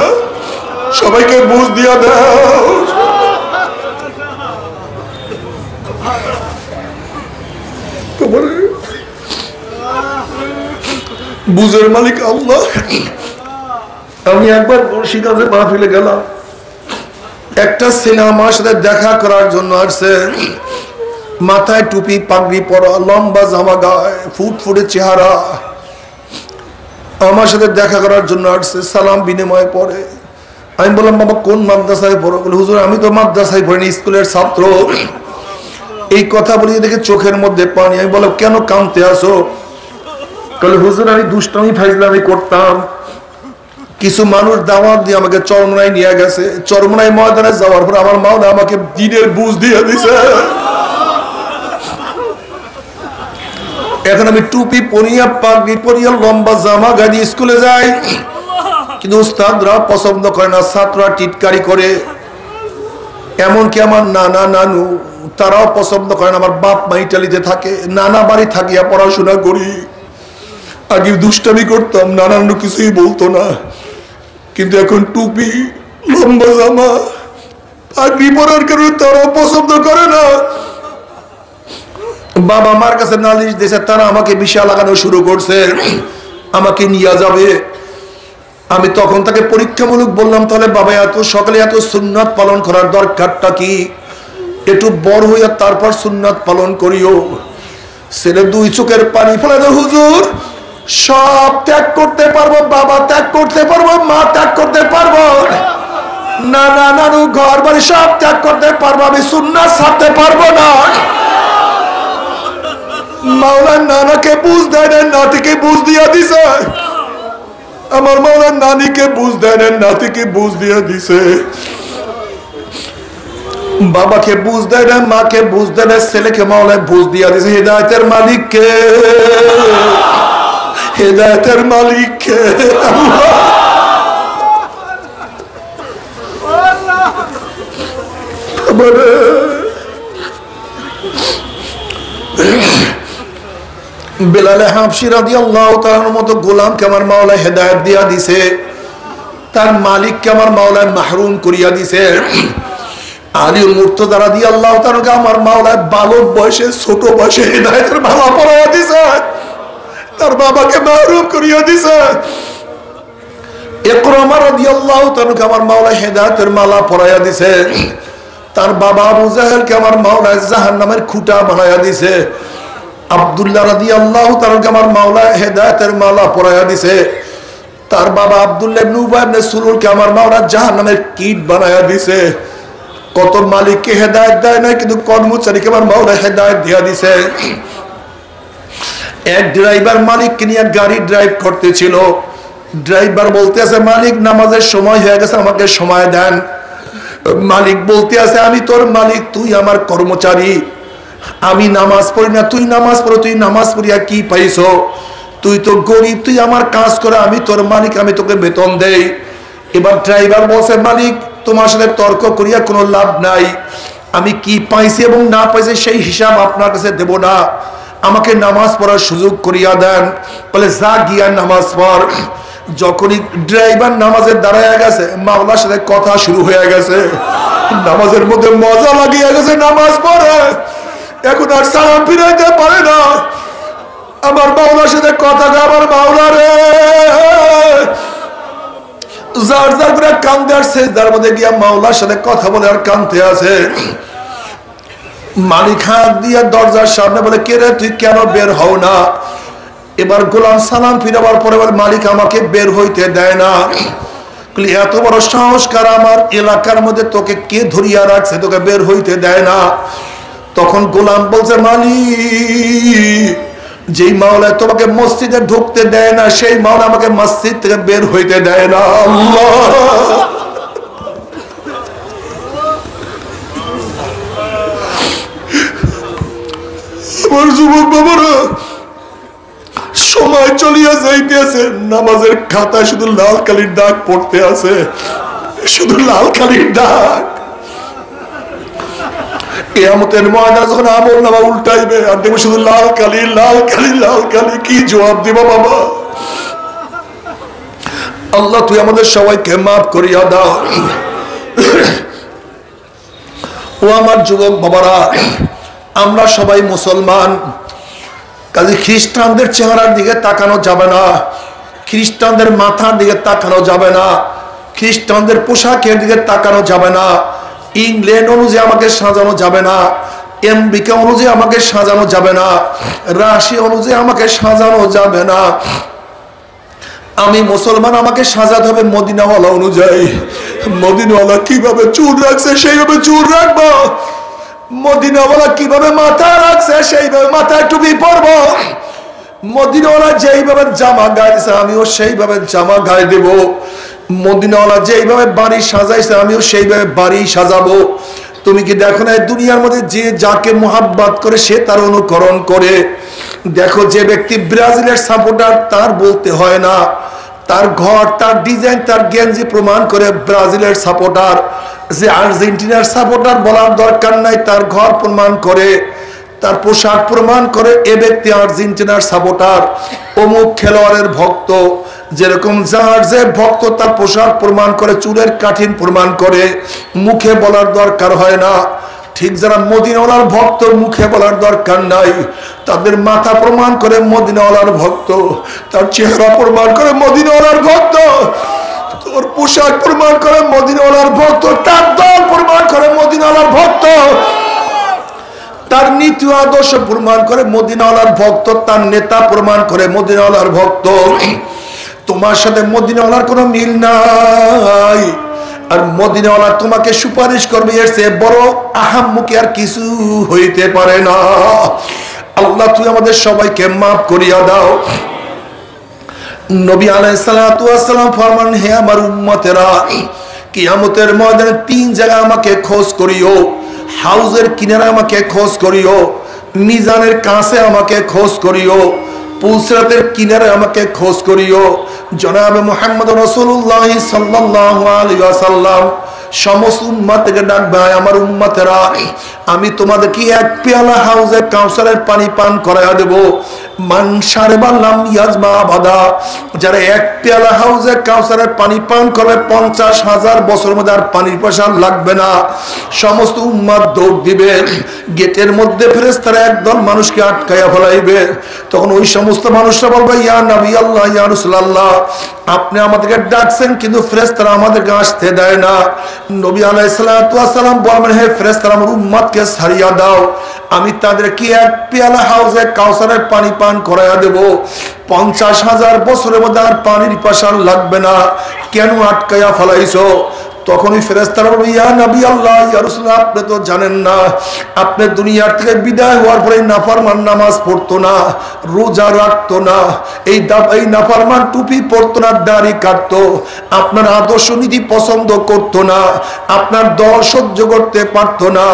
সবাইকে বুঝ দিয়া দাও। বুঝের মালিক আল্লাহ। আমি একবার বর্ষিকাজে মাহফিলে গেলাম, একটা ছেলে আমার সাথে দেখা করার জন্য আসছে। মাথায় টুপি, পাগড়ি পরা, লম্বা জামা গায়ে, ফুটফুটে চেহারা, আমার সাথে দেখা করার জন্য আসছে। সালাম বিনিময় পড়ে। আমি বললাম বাবা কোন মাদ্রাসায় পড়ো? বলে হুজুর আমি তো মাদ্রাসায় পড়িনি, স্কুলের ছাত্র। এই কথা বলি দেখে চোখের মধ্যে পানি। আমি বললাম কেন কাঁদতে আসো? বলে হুজুর আমি দুষ্টামি ফাইজলামি করতাম, কিছু মানুষ দাওয়াত দিয়ে আমাকে চরমনায় নিয়ে গেছে। চরমনায় ময়দানে যাওয়ার পর আমার মা আমাকে দিনের বুঝ দিয়ে দিছে। এখন আমি টুপি পরিয়া, পাগড়ি পরিয়া, লম্বা জামা গায়ে স্কুলে যাই, কিন্তু উস্তাদরা পছন্দ করে না, ছাত্ররা টিটকারি করে। এমনকি আমার নানা নানু তারাও পছন্দ করে না। আমার বাপ মা ইটালিতে থাকে, নানা বাড়ি থাকিয়া পড়াশোনা করি। আগে দুষ্টামি করতাম, নানা নানু কিছুই বলতো না, কিন্তু এখন টুপি, লম্বা জামা, পাগড়ি পরার কারণে তারাও পছন্দ করে না। বাবা মার কাছে নালিশ দিয়েছে, তারা আমাকে বিষা লাগানো শুরু করছে, আমাকে নিয়ে যাবে। আমি তখন তাকে পরীক্ষামূলক বললাম, তাহলে বাবা এত সকালে এত সুন্নাত পালন করার দরকারটা কি? একটু বড় হইয়া তারপর সুন্নাত পালন করিও। ছেলে দুই চোখের পানি ফেলে দেয়, হুজুর সব ত্যাগ করতে পারবো, বাবা ত্যাগ করতে পারবো, মা ত্যাগ করতে পারবো, নানা নানু ঘর বাড়ি সব ত্যাগ করতে পারবো, আমি সুন্নাত ছাড়তে পারবো না। মাওলা নানাকে বুঝ দেয় না, নাতিকে বুঝ দিয়া দিছে। আমার মাওলা নানিকে বুঝ দেয় না, নাতিকে বুঝ দিয়া দিছে। বাবাকে বুঝ দেয় না, মাকে বুঝ দেয় না, ছেলেকে মাওলায় বুঝ দিয়া দিছে। হেদায়েতের মালিককে, হেদায়েতের মালিককে বেলালে হাবশী রাদিয়াল্লাহু তাআলার মতো গোলামকে আমার মাওলা হেদায়েত দিয়া দিছে, তার মালিককে আমার মাওলা মাহরুম করিয়া দিছে। আলী মুর্তজা রাদিয়াল্লাহু তাআলাকে আমার মাওলা বালক বয়সে, ছোট বয়সে হেদায়েতের মালা পরাইয়া দিছে, তার বাবাকে মাহরুম করিয়া দিছে। ইকরামা রাদিয়াল্লাহু তাআলাকে আমার মাওলা হেদায়েতের মালা পরাইয়া দিছে, তার বাবা আবু জাহেলকে আমার মাওলা জাহান্নামের খুঁটা বানাইয়া দিছে। আব্দুল্লাহ রাদিয়াল্লাহু তাআলাকে আমার মাওলা হেদায়েতের মালা পরাইয়া দিছে, তার বাবা আব্দুল্লাহ ইবনে উবাই ইবনে সুলুলকে আমার মাওলা জাহান্নামের কীট বানাইয়া দিছে। কত মালিককে হেদায়েত দেয় না, কিন্তু কর্মচারীকে আমার মাওলা হেদায়েত দিয়া দিছে। এক ড্রাইভার মালিককে নিয়ে গাড়ি ড্রাইভ করতেছিল। ড্রাইভার বলতে আছে মালিক নামাজের সময় হয়ে গেছে, আমাকে সময় দেন। মালিক বলতে আছে আমি তোর মালিক, তুই আমার কর্মচারী, আমি নামাজ পড়ি না, তুই নামাজ পড়ো, তুই নামাজ পড়িয়া কি পাইছো? তুই তো গরিব, তুই আমার কাজ করে, আমি তোর মালিক, আমি তোকে বেতন দেই। এবার ড্রাইভার বলছে মালিক তোমার সাথে তর্ক করিয়া কোনো লাভ নাই, আমি কি পাইছি এবং না পাইছি সেই হিসাব আপনার কাছে দেব না, আমাকে নামাজ পড়ার সুযোগ করিয়া দেন। বলে যা গিয়া নামাজ পড়। যখনই ড্রাইভার নামাজে দাঁড়ায় গেছে, মাওলার সাথে কথা শুরু হয়ে গেছে, নামাজের মধ্যে মজা লাগিয়ে গেছে, নামাজ পড়ে এখন আর সালাম ফিরাইতে পারে না। আমার মাওলার সাথে কথা, আমার মাওলা রে, যার যার করে কান্দে আর সেজদার মধ্যে গিয়া মাওলার সাথে কথা বলে আর কান্দতে আছে। মালিক হাত দিয়া দরজার সামনে বলে কে রে তুই কেন বের হও না? এবার গোলাম সালাম ফিরাবার পরে বলে মালিক আমাকে বের হইতে দেয় না। এত বড় সংস্কার আমার এলাকার মধ্যে তোকে কে ধরিয়া রাখছে, তোকে বের হইতে দেয় না? তখন গোলাম বলছে মালিক যেই মাওলা তোমাকে মসজিদে ঢুকতে দেয় না, সেই মাওলা আমাকে মসজিদ থেকে বের হইতে দেয় না। আল্লাহ আমার যুবক বাবারা, সময় চলিয়া যাইতেছে, নামাজের খাতায় শুধু লাল কালির দাগ পড়তে আছে, শুধু লাল কালির দাগ। কিয়ামতের ময়দানে যখন আমল নামা উল্টাইবে আর দেখবে শুধু লাল কালি, লাল কালি, লাল কালি, কি জবাব দিব বাবা? আল্লাহ তুই আমাদের সবাইকে মাফ করিয়া দাও। ও আমার যুবক বাবারা, আমরা সবাই মুসলমান, কাজে খ্রিস্টানদের চেহারার দিকে তাকানো যাবে না, খ্রিস্টানদের মাথার দিকে তাকানো যাবে না, খ্রিস্টানদের পোশাকের দিকে তাকানো যাবে না, ইংল্যান্ড অনুযায়ী আমাকে সাজানো যাবে না, আমেরিকা অনুযায়ী আমাকে সাজানো যাবে না, রাশিয়া অনুযায়ী আমাকে সাজানো যাবে না। আমি মুসলমান, আমাকে সাজাতে হবে মদিনাওয়ালা অনুযায়ী। মদিনাওয়ালা কিভাবে চুল রাখছে সেইভাবে চুল রাখবো, মদিনাওয়ালা কিভাবে মাথা রাখছে সেইভাবে মাথায় টুপি পরবো, মদিনাওয়ালা যেইভাবে জামা গাইছে আমিও সেইভাবে জামা গায়ে দেব, মদিনাওয়ালা যেইভাবে বাড়ি সাজাইছে আমিও সেইভাবে বাড়ি সাজাবো। তুমি কি দেখো না দুনিয়ার মধ্যে যে যাকে মোহাব্বত করে সে তার অনুকরণ করে? দেখো, যে ব্যক্তি ব্রাজিলের সাপোর্টার তার বলতে হয় না, তার ঘর, তার ডিজাইন, তার গেঞ্জি প্রমাণ করে ব্রাজিলের সাপোর্টার। যে আর্জেন্টিনার সাপোর্টার বলার দরকার নাই, তার ঘর প্রমাণ করে, তার পোশাক প্রমাণ করে এ ব্যক্তি আর্জেন্টিনার সাপোর্টার, অমুক খেলোয়াড়ের ভক্ত। যেরকম যার যে ভক্ত তার পোশাক প্রমাণ করে, চুলের কাঠিন প্রমাণ করে, মুখে বলার দরকার হয় না। ঠিক যারা মদিনাওয়ালার ভক্ত, মুখে বলার দরকার নাই, তাদের মাথা প্রমাণ করে মদিনাওয়ালার ভক্ত, তার চেহারা প্রমাণ করে মদিনাওয়ালার ভক্ত, তোর পোশাক প্রমাণ করে মদিনাওয়ালার ভক্ত, তার দল প্রমাণ করে মদিনাওয়ালার ভক্ত, তার নীতি আদর্শ প্রমাণ করে মদিনাওয়ালার ভক্ত, তার নেতা প্রমাণ করে মদিনাওয়ালার ভক্ত। তোমার সাথে মদিনাওয়ালার কোনো মিল নাই, আর মদিনাওয়ালা তোমাকে সুপারিশ করবে, এর চেয়ে বড় আহাম্মুকি আর কিছু হইতে পারে না। আল্লাহ তুই আমাদের সবাইকে মাফ করিয়া দাও। নবী আলাইহিস সালাতু ওয়াস সালাম ফরমান, হে আমার উম্মতেরা, কিয়ামতের ময়দানে 3 জায়গায় আমাকে খোঁজ করিও। হাউজের কিনারে আমাকে খোঁজ করিও, মিজানের কাছে আমাকে খোঁজ করিও, পুলসিরাতের কিনারে আমাকে খোঁজ করিও। জনাবে মুহাম্মদ রাসূলুল্লাহ সাল্লাল্লাহু আলাইহি ওয়াসাল্লাম সমস্ত উম্মতকে ডাকবে, আমার উম্মতেরা, আমি তোমাদেরকে এক পেয়ালা হাউজে কাউসারের পানি পান করায়া দেব। মান শারবা লাম ইয়াজমা আবাদা, যারা এক পেয়ালা হাউজে কাউসারের পানি পান করবে 50,000 বছর মধ্যে আর পানির পয়সা লাগবে না। সমস্ত উম্মত দৌড় দিবে, গেটের মধ্যে ফেরেশতারা একদল মানুষকে আটকায়া ফেলাইবে। তখন ওই সমস্ত মানুষরা বলবে, ইয়া নবী আল্লাহ, ইয়া রাসূলুল্লাহ, আপনি আমাদেরকে ডাকছেন কিন্তু ফেরেশতারা আমাদেরকে আসতে দেয় না। নবী আলাইহিস সালাতু ওয়াস সালাম বলবেন, হে ফেরেশতারা, আমার উম্মতকে ছাড়িয়া দাও, আমি তাদেরকে এক পেয়ালা হাউজে কাউসারের পানি পান করাইয়া দেব। 50,000 বছরের মধ্যে আর পানির পিপাসা লাগবে না, কেন আটকাইয়া ফেলাইছো? তখনই ফেরেশতারা বলবে, ইয়া নবী আল্লাহ, ইয়া রাসূলুল্লাহ, আপনি তো জানেন না, আপনি দুনিয়া থেকে বিদায় হওয়ার পরে নাফরমান নামাজ পড়তো না, রোজা রাখতো না, এই নাফরমান টুপি পরতো না, দাড়ি কাটতো, আপনার আদর্শ নীতি পছন্দ করতো না, আপনার দল সহ্য করতে পারতো না,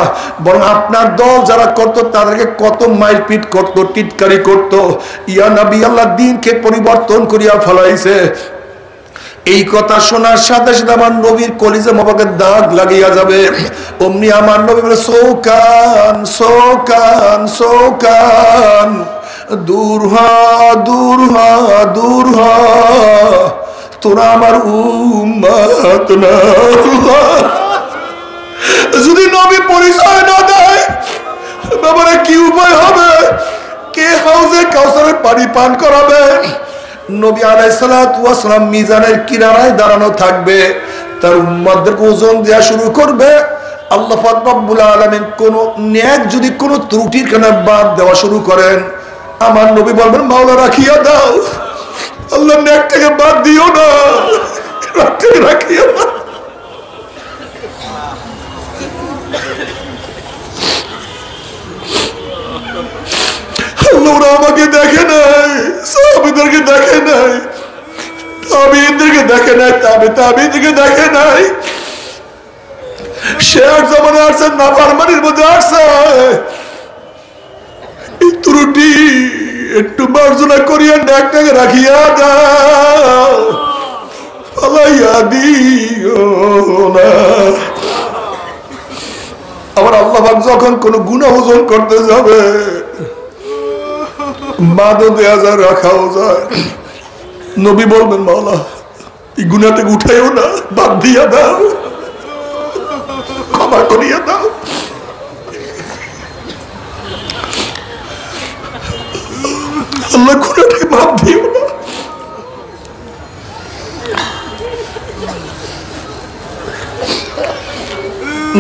বরং আপনার দল যারা করতো তাদেরকে কত মারপিট করতো, টিটকারি করতো। ইয়া নবী আল্লাহ, দিনকে পরিবর্তন করিয়া ফেলাইছে। এই কথা শোনার সাথে সাথে আমার নবীর কলিজা মোবারকে দাগ লাগিয়া যাবে। অমনি আমার নবী বলে, সৌকান সৌকান সৌকান, দূর হ দূর হ দূর হ, তোরা আমার উম্মত না। যদি নবী পরিচয় না দেয়, বাবারা কি উপায় হবে? কে হাউজে কাউসারের পানি পান করাবে? নবী আলাইহিস সালাতু ওয়াস সালাম মিজানের কিনারায় দাঁড়ানো থাকবে, তার উম্মতদেরকে ওজন দেওয়া শুরু করবে। আল্লাহ পাক রব্বুল আলামিন কোন নেক যদি কোন ত্রুটির কারণে বাদ দেওয়া শুরু করেন, আমার নবী বলবেন, মাওলা রাখিয়া দাও, আল্লাহ নেক থেকে বাদ দিও না, রাখিয়া দাও। ওরা আমাকে দেখে নাই, সাহাবীদেরকে দেখে নাই, তাবিঈনদেরকে দেখে নাই, তাবিঈনদেরকে দেখে নাই। শেষ জামানে আসছে, নাফরমানির মধ্যে আসছে। এই ত্রুটি একটু মার্জনা করিয়া ডাকটাকে রাখিয়া দাও, ফালাইয়া দিও না। আবার আল্লাহ যখন কোন গুনাহ ওজন করতে যাবে বাদও দেয়া যায়, রাখাও যায়। নবী বলবেন মাওলা এই গুনাহ থেকে উঠাইও না, বাদ দিয়া দাও, ক্ষমা করিয়া দাও। আল্লাহ গুনাহটাকে মাফ দিও না।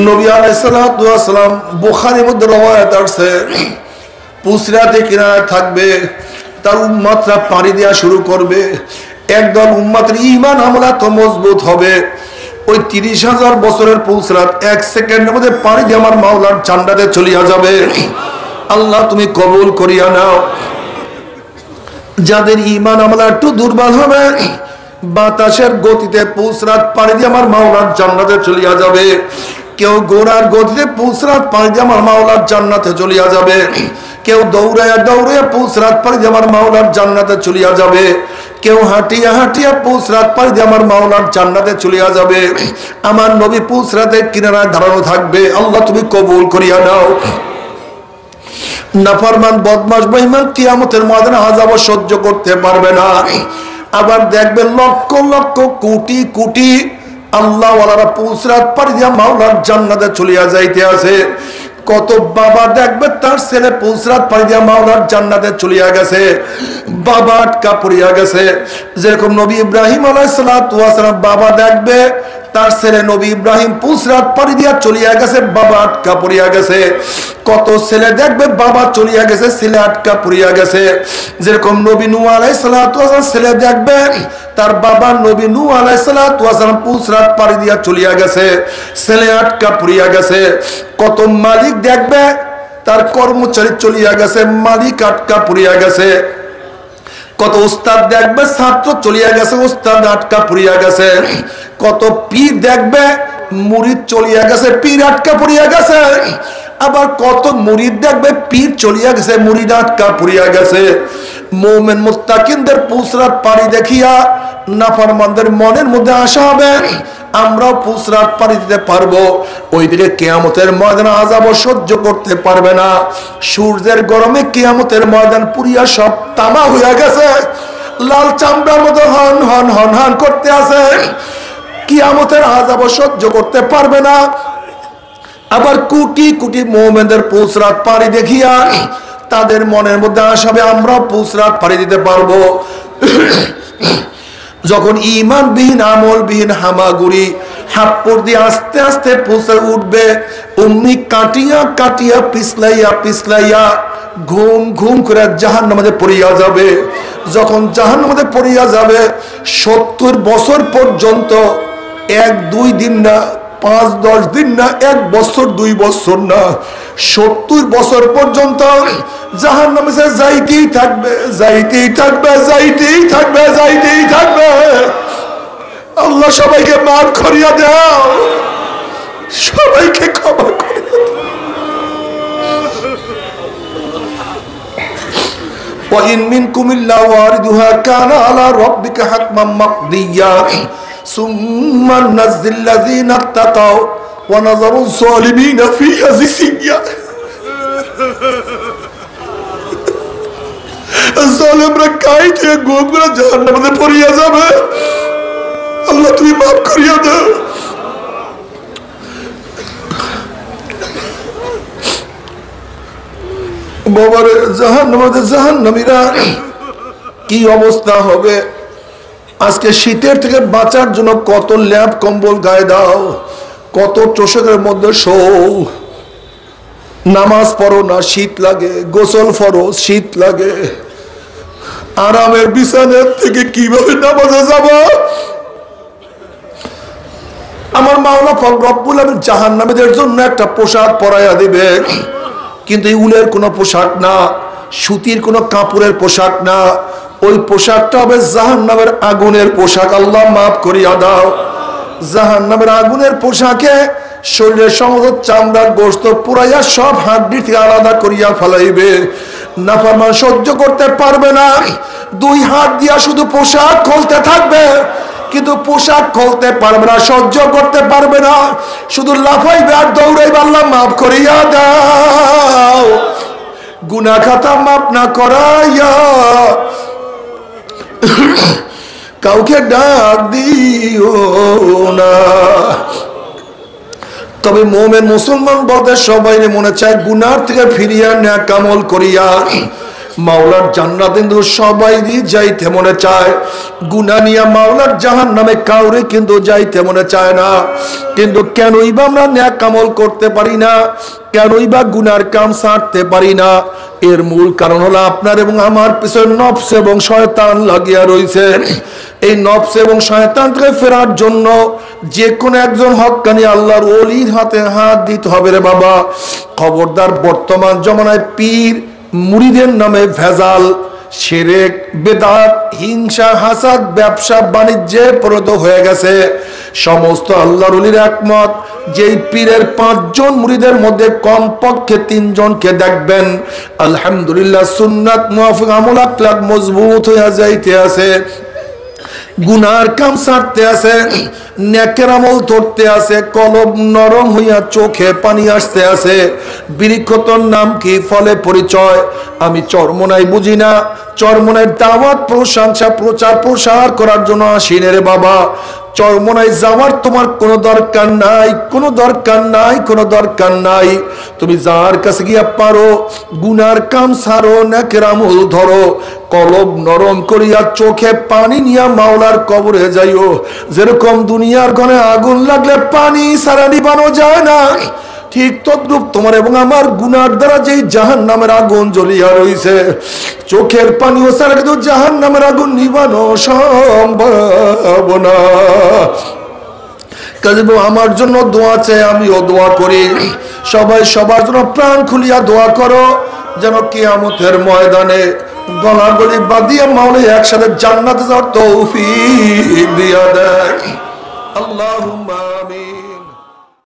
নবী আলাইহিস সালাতু ওয়াস সালাম বুখারীর মধ্যে রওয়ায়াত আছে, পুসরাতে কিনারে থাকবে, তার উম্মতরা পানি দেওয়া শুরু করবে। একদল উম্মতের ঈমান আমল এত মজবুত হবে, ওই ৩০,০০০ বছরের পুসরাত ১ সেকেন্ডের মধ্যে পানি দিয়ে আমার মাওলার জান্নাতে চলিয়া যাবে। আল্লাহ তুমি কবুল করিয়া নাও। যাদের ঈমান আমল একটু দুর্বল হবে, বাতাসের গতিতে পুসরাত পানি দিয়ে আমার মাওলার জান্নাতে চলিয়া যাবে। কেউ ঘোড়ার গতিতে পুসরাত পানি দিয়ে আমার মাওলার জান্নাতে চলিয়া যাবে। কেউ দৌড়াইয়া দৌড়াইয়া পুসরাত পানি দিয়ে আমার মাওলার জান্নাতে চলিয়া যাবে। কেউ হাঁটিয়া হাঁটিয়া পুসরাত পানি দিয়ে আমার মাওলার জান্নাতে চলিয়া যাবে। আমার নবী পুসরাতের কিনারায় দাঁড়ানো থাকবে। আল্লাহ তুমি কবুল করিয়া নাও। নাফরমান বদমাশ বেঈমান কিয়ামতের ময়দানে আযাব সহ্য করতে পারবে না। আবার দেখবে লক্ষ লক্ষ কোটি কোটি আল্লাহ ওয়ালারা পুসরাত পানি দিয়া মাওলার জান্নাতে চলিয়া যাইতে আছে। কত বাবা দেখবে তার ছেলে পুসরাত পানি দিয়া মাওলার জান্নাতে চলিয়া গেছে, বাবা আটকা পড়িয়া গেছে। যেরকম নবী ইব্রাহিম আলাইহিস সালাতু ওয়াস সালাম বাবা দেখবে তার ছেলে নবী ইব্রাহিম পুসরাত পানি দিয়া চলিয়া গেছে, বাবা আটকা পড়িয়া গেছে। কত ছেলে দেখবে বাবা চলিয়া গেছে, ছেলে আটকা পড়িয়া গেছে। যেরকম নবী নূহ আলাইহিস সালাতু ওয়াস সালাম ছেলে দেখবে তার বাবা নবী নূহ আলাইহিস সালাতু ওয়াস সালাম পুসরাত পানি দিয়া চলিয়া গেছে, ছেলে আটকা পড়িয়া গেছে। কত মালিক দেখবে তার কর্মচারী চলিয়া গেছে, মালিক আটকা পড়িয়া গেছে। কত উস্তাদ দেখবে ছাত্র চলিয়া গেছে, উস্তাদ আটকা পড়িয়া গেছে। কত পীর দেখবে মুরিদ চলিয়া গেছে, পীর আটকা পড়িয়া গেছে। আবার কত মুরিদ দেখবে পীর চলিয়া গেছে, মুরিদ আটকা পড়িয়া গেছে। মুমিন মুত্তাকিনদের পুসরাত পানি দেখিয়া নাফরমানদের মনের মধ্যে আশা হবে আমরাও পুসরাত পানি দিতে পারবো। ওইদিকে কিয়ামতের ময়দানে আযাব সহ্য করতে পারবে না। সূর্যের গরমে কিয়ামতের ময়দান পুরিয়া সব তামা হইয়া গেছে, লাল চামড়ার মতো হন হন হন হন করতে আছে। কিয়ামতের আযাব সহ্য করতে পারবে না। আবার কোটি কোটি মুমিনদের পুসরাত পানি দেখিয়া তাদের মনের মধ্যে আশা হবে আমরাও পুসরাত পানি দিতে পারবো। যখন ঈমানবিহীন আমলবিহীন হামাগুড়ি হাপ্পড় দিয়ে আস্তে আস্তে পৌঁছে উঠবে, অমনি কাটিয়া কাটিয়া পিছলাইয়া পিছলাইয়া ঘুম ঘুম করে জাহান্নামে পড়িয়া যাবে। যখন জাহান্নামে পড়িয়া যাবে 70 বছর পর্যন্ত 1-2 দিন না, 5-10 দিন না, 1 বছর 2 বছর না, 70 বছর পর্যন্ত জাহান্নামে যাইতেই থাকবে, যাইতেই থাকবে, যাইতেই থাকবে, যাইতেই থাকবে। আল্লাহ সবাইকে মাফ করিয়া দাও, সবাইকে ক্ষমা করিয়া দাও। وَإِن مِّنكُمْ إِلَّا وَارِدُهَا كَانَ عَلَى رَبِّكَ حَتْمًا مَّقْضِيًّا ثُمَّ نُنَجِّي الَّذِينَ اتَّقَوْا وَنَذَرُ الظَّالِمِينَ فِيهَا جِثِيًّا। জালেমরা কাই থেকে গোম করে জাহান্নামে পড়িয়া যাবে। আল্লাহ তুমি মাফ করিয়া দাও। বাবারে জাহান্নামে জাহান্নামীরা কি অবস্থা হবে। আজকে শীতের থেকে বাঁচার জন্য কত ল্যাপ কম্বল গায়ে দাও, কত তোষকের মধ্যে শোও। নামাজ পড়ো না শীত লাগে, গোসল করো শীত লাগে। আরামের বিছানার থেকে কিভাবে নামাজে যাব। আমার মাওলা রব্বুল আলামিন জাহান্নামীদের জন্য একটা পোশাক পরাইয়া দিবে, কিন্তু এই উলের কোনো পোশাক না, সুতির কোনো কাপড়ের পোশাক না। ওই পোশাকটা হবে জাহান্নামের আগুনের পোশাক। আল্লাহ মাফ করিয়া দাও। জাহান্নামের আগুনের পোশাকে শরীরের সমস্ত চামড়ার গোশত পুরাইয়া সব হাড্ডি থেকে আলাদা করিয়া ফেলাইবে। নাফরমান সহ্য করতে পারবে না, দুই হাত দিয়া শুধু পোশাক খুলতে থাকবে, কিন্তু পোশাক খুলতে পারবে না, সহ্য করতে পারবে না, শুধু লাফাইবে আর দৌড়াইবে, আল্লাহ মাফ করিয়া দাও। গুনাহ খাতা মাফ না করাইয়া কাউকে ডাক দিও না। তবে মুমিন মুসলমান বলতে সবাই মনে চায় গুনার থেকে ফিরিয়া নেক আমল করিয়া মাওলার জান্নাতে, কিন্তু সবাই যাইতে মনে চায়। গুনাহ নিয়ে মাওলার জাহান্নামে কাউরে কিন্তু যাইতে মনে চায় না। কিন্তু কেনই বা আমরা নেক আমল করতে পারি না, কেনই বা গুনার কাম ছাড়তে পারি না? এর মূল কারণ হলো আপনার এবং আমার পিছনে নফস এবং শয়তান লাগিয়া রয়েছে। এই নফস এবং শয়তান থেকে ফেরার জন্য যে কোনো একজন হক্কানি আল্লাহর ওলির হাতে হাত দিতে হবে রে বাবা। খবরদার, বর্তমান জমানায় পীর মুরিদের নামে ভেজাল, শিরক, বেদাত, হিংসা, হাসাদ, ব্যবসা বাণিজ্যে পরিণত হয়ে গেছে। সমস্ত আল্লাহর ওলির একমত, যেই পীরের 5 জন মুরিদের মধ্যে কমপক্ষে 3 জনকে দেখবেন আলহামদুলিল্লাহ সুন্নাত মুআফিক আমল আকলাক মজবুত হয়ে যাইতে আছে, গুনার কাম ছাড়তে আছে, নেকের আমল ধরতে আছে, কলব নরম হইয়া চোখে পানি আসতে আছে। বৃক্ষতর নাম কি, ফলে পরিচয়। আমি চরমনাই বুঝি না, চরমনাই দাওয়াত প্রশংসা প্রচার প্রসার করার জন্য আসিনে রে বাবা। চরমনায় যাওয়ার তোমার কোনো দরকার নাই, কোনো দরকার নাই, কোনো দরকার নাই। তুমি যার কাছে গিয়া পারো গুনার কাম ছাড়ো, নেকের আমল ধরো, কলব নরম করিয়া চোখে পানি নিয়া মাওলার কবরে যাইও। যেরকম দুনিয়ার ঘরে আগুন লাগলে পানি ছাড়া নিবানো যায় না, ঠিক তদ্রূপ তোমার এবং আমার গুনার দ্বারা যেই জাহান্নামের আগুন জ্বলিয়া রইছে, চোখের পানিও ছাড়া কিন্তু জাহান্নামের আগুন নিবানো সম্ভব না। কাজে আমার জন্য দোয়া চাই, আমিও দোয়া করি। সবাই সবার জন্য প্রাণ খুলিয়া দোয়া করো, যেন কিয়ামতের ময়দানে গলাগলি বাঁধিয়া মাওলা একসাথে জান্নাতে যাওয়ার তৌফিক দিয়া দেয়। আল্লাহুম্মা আমিন।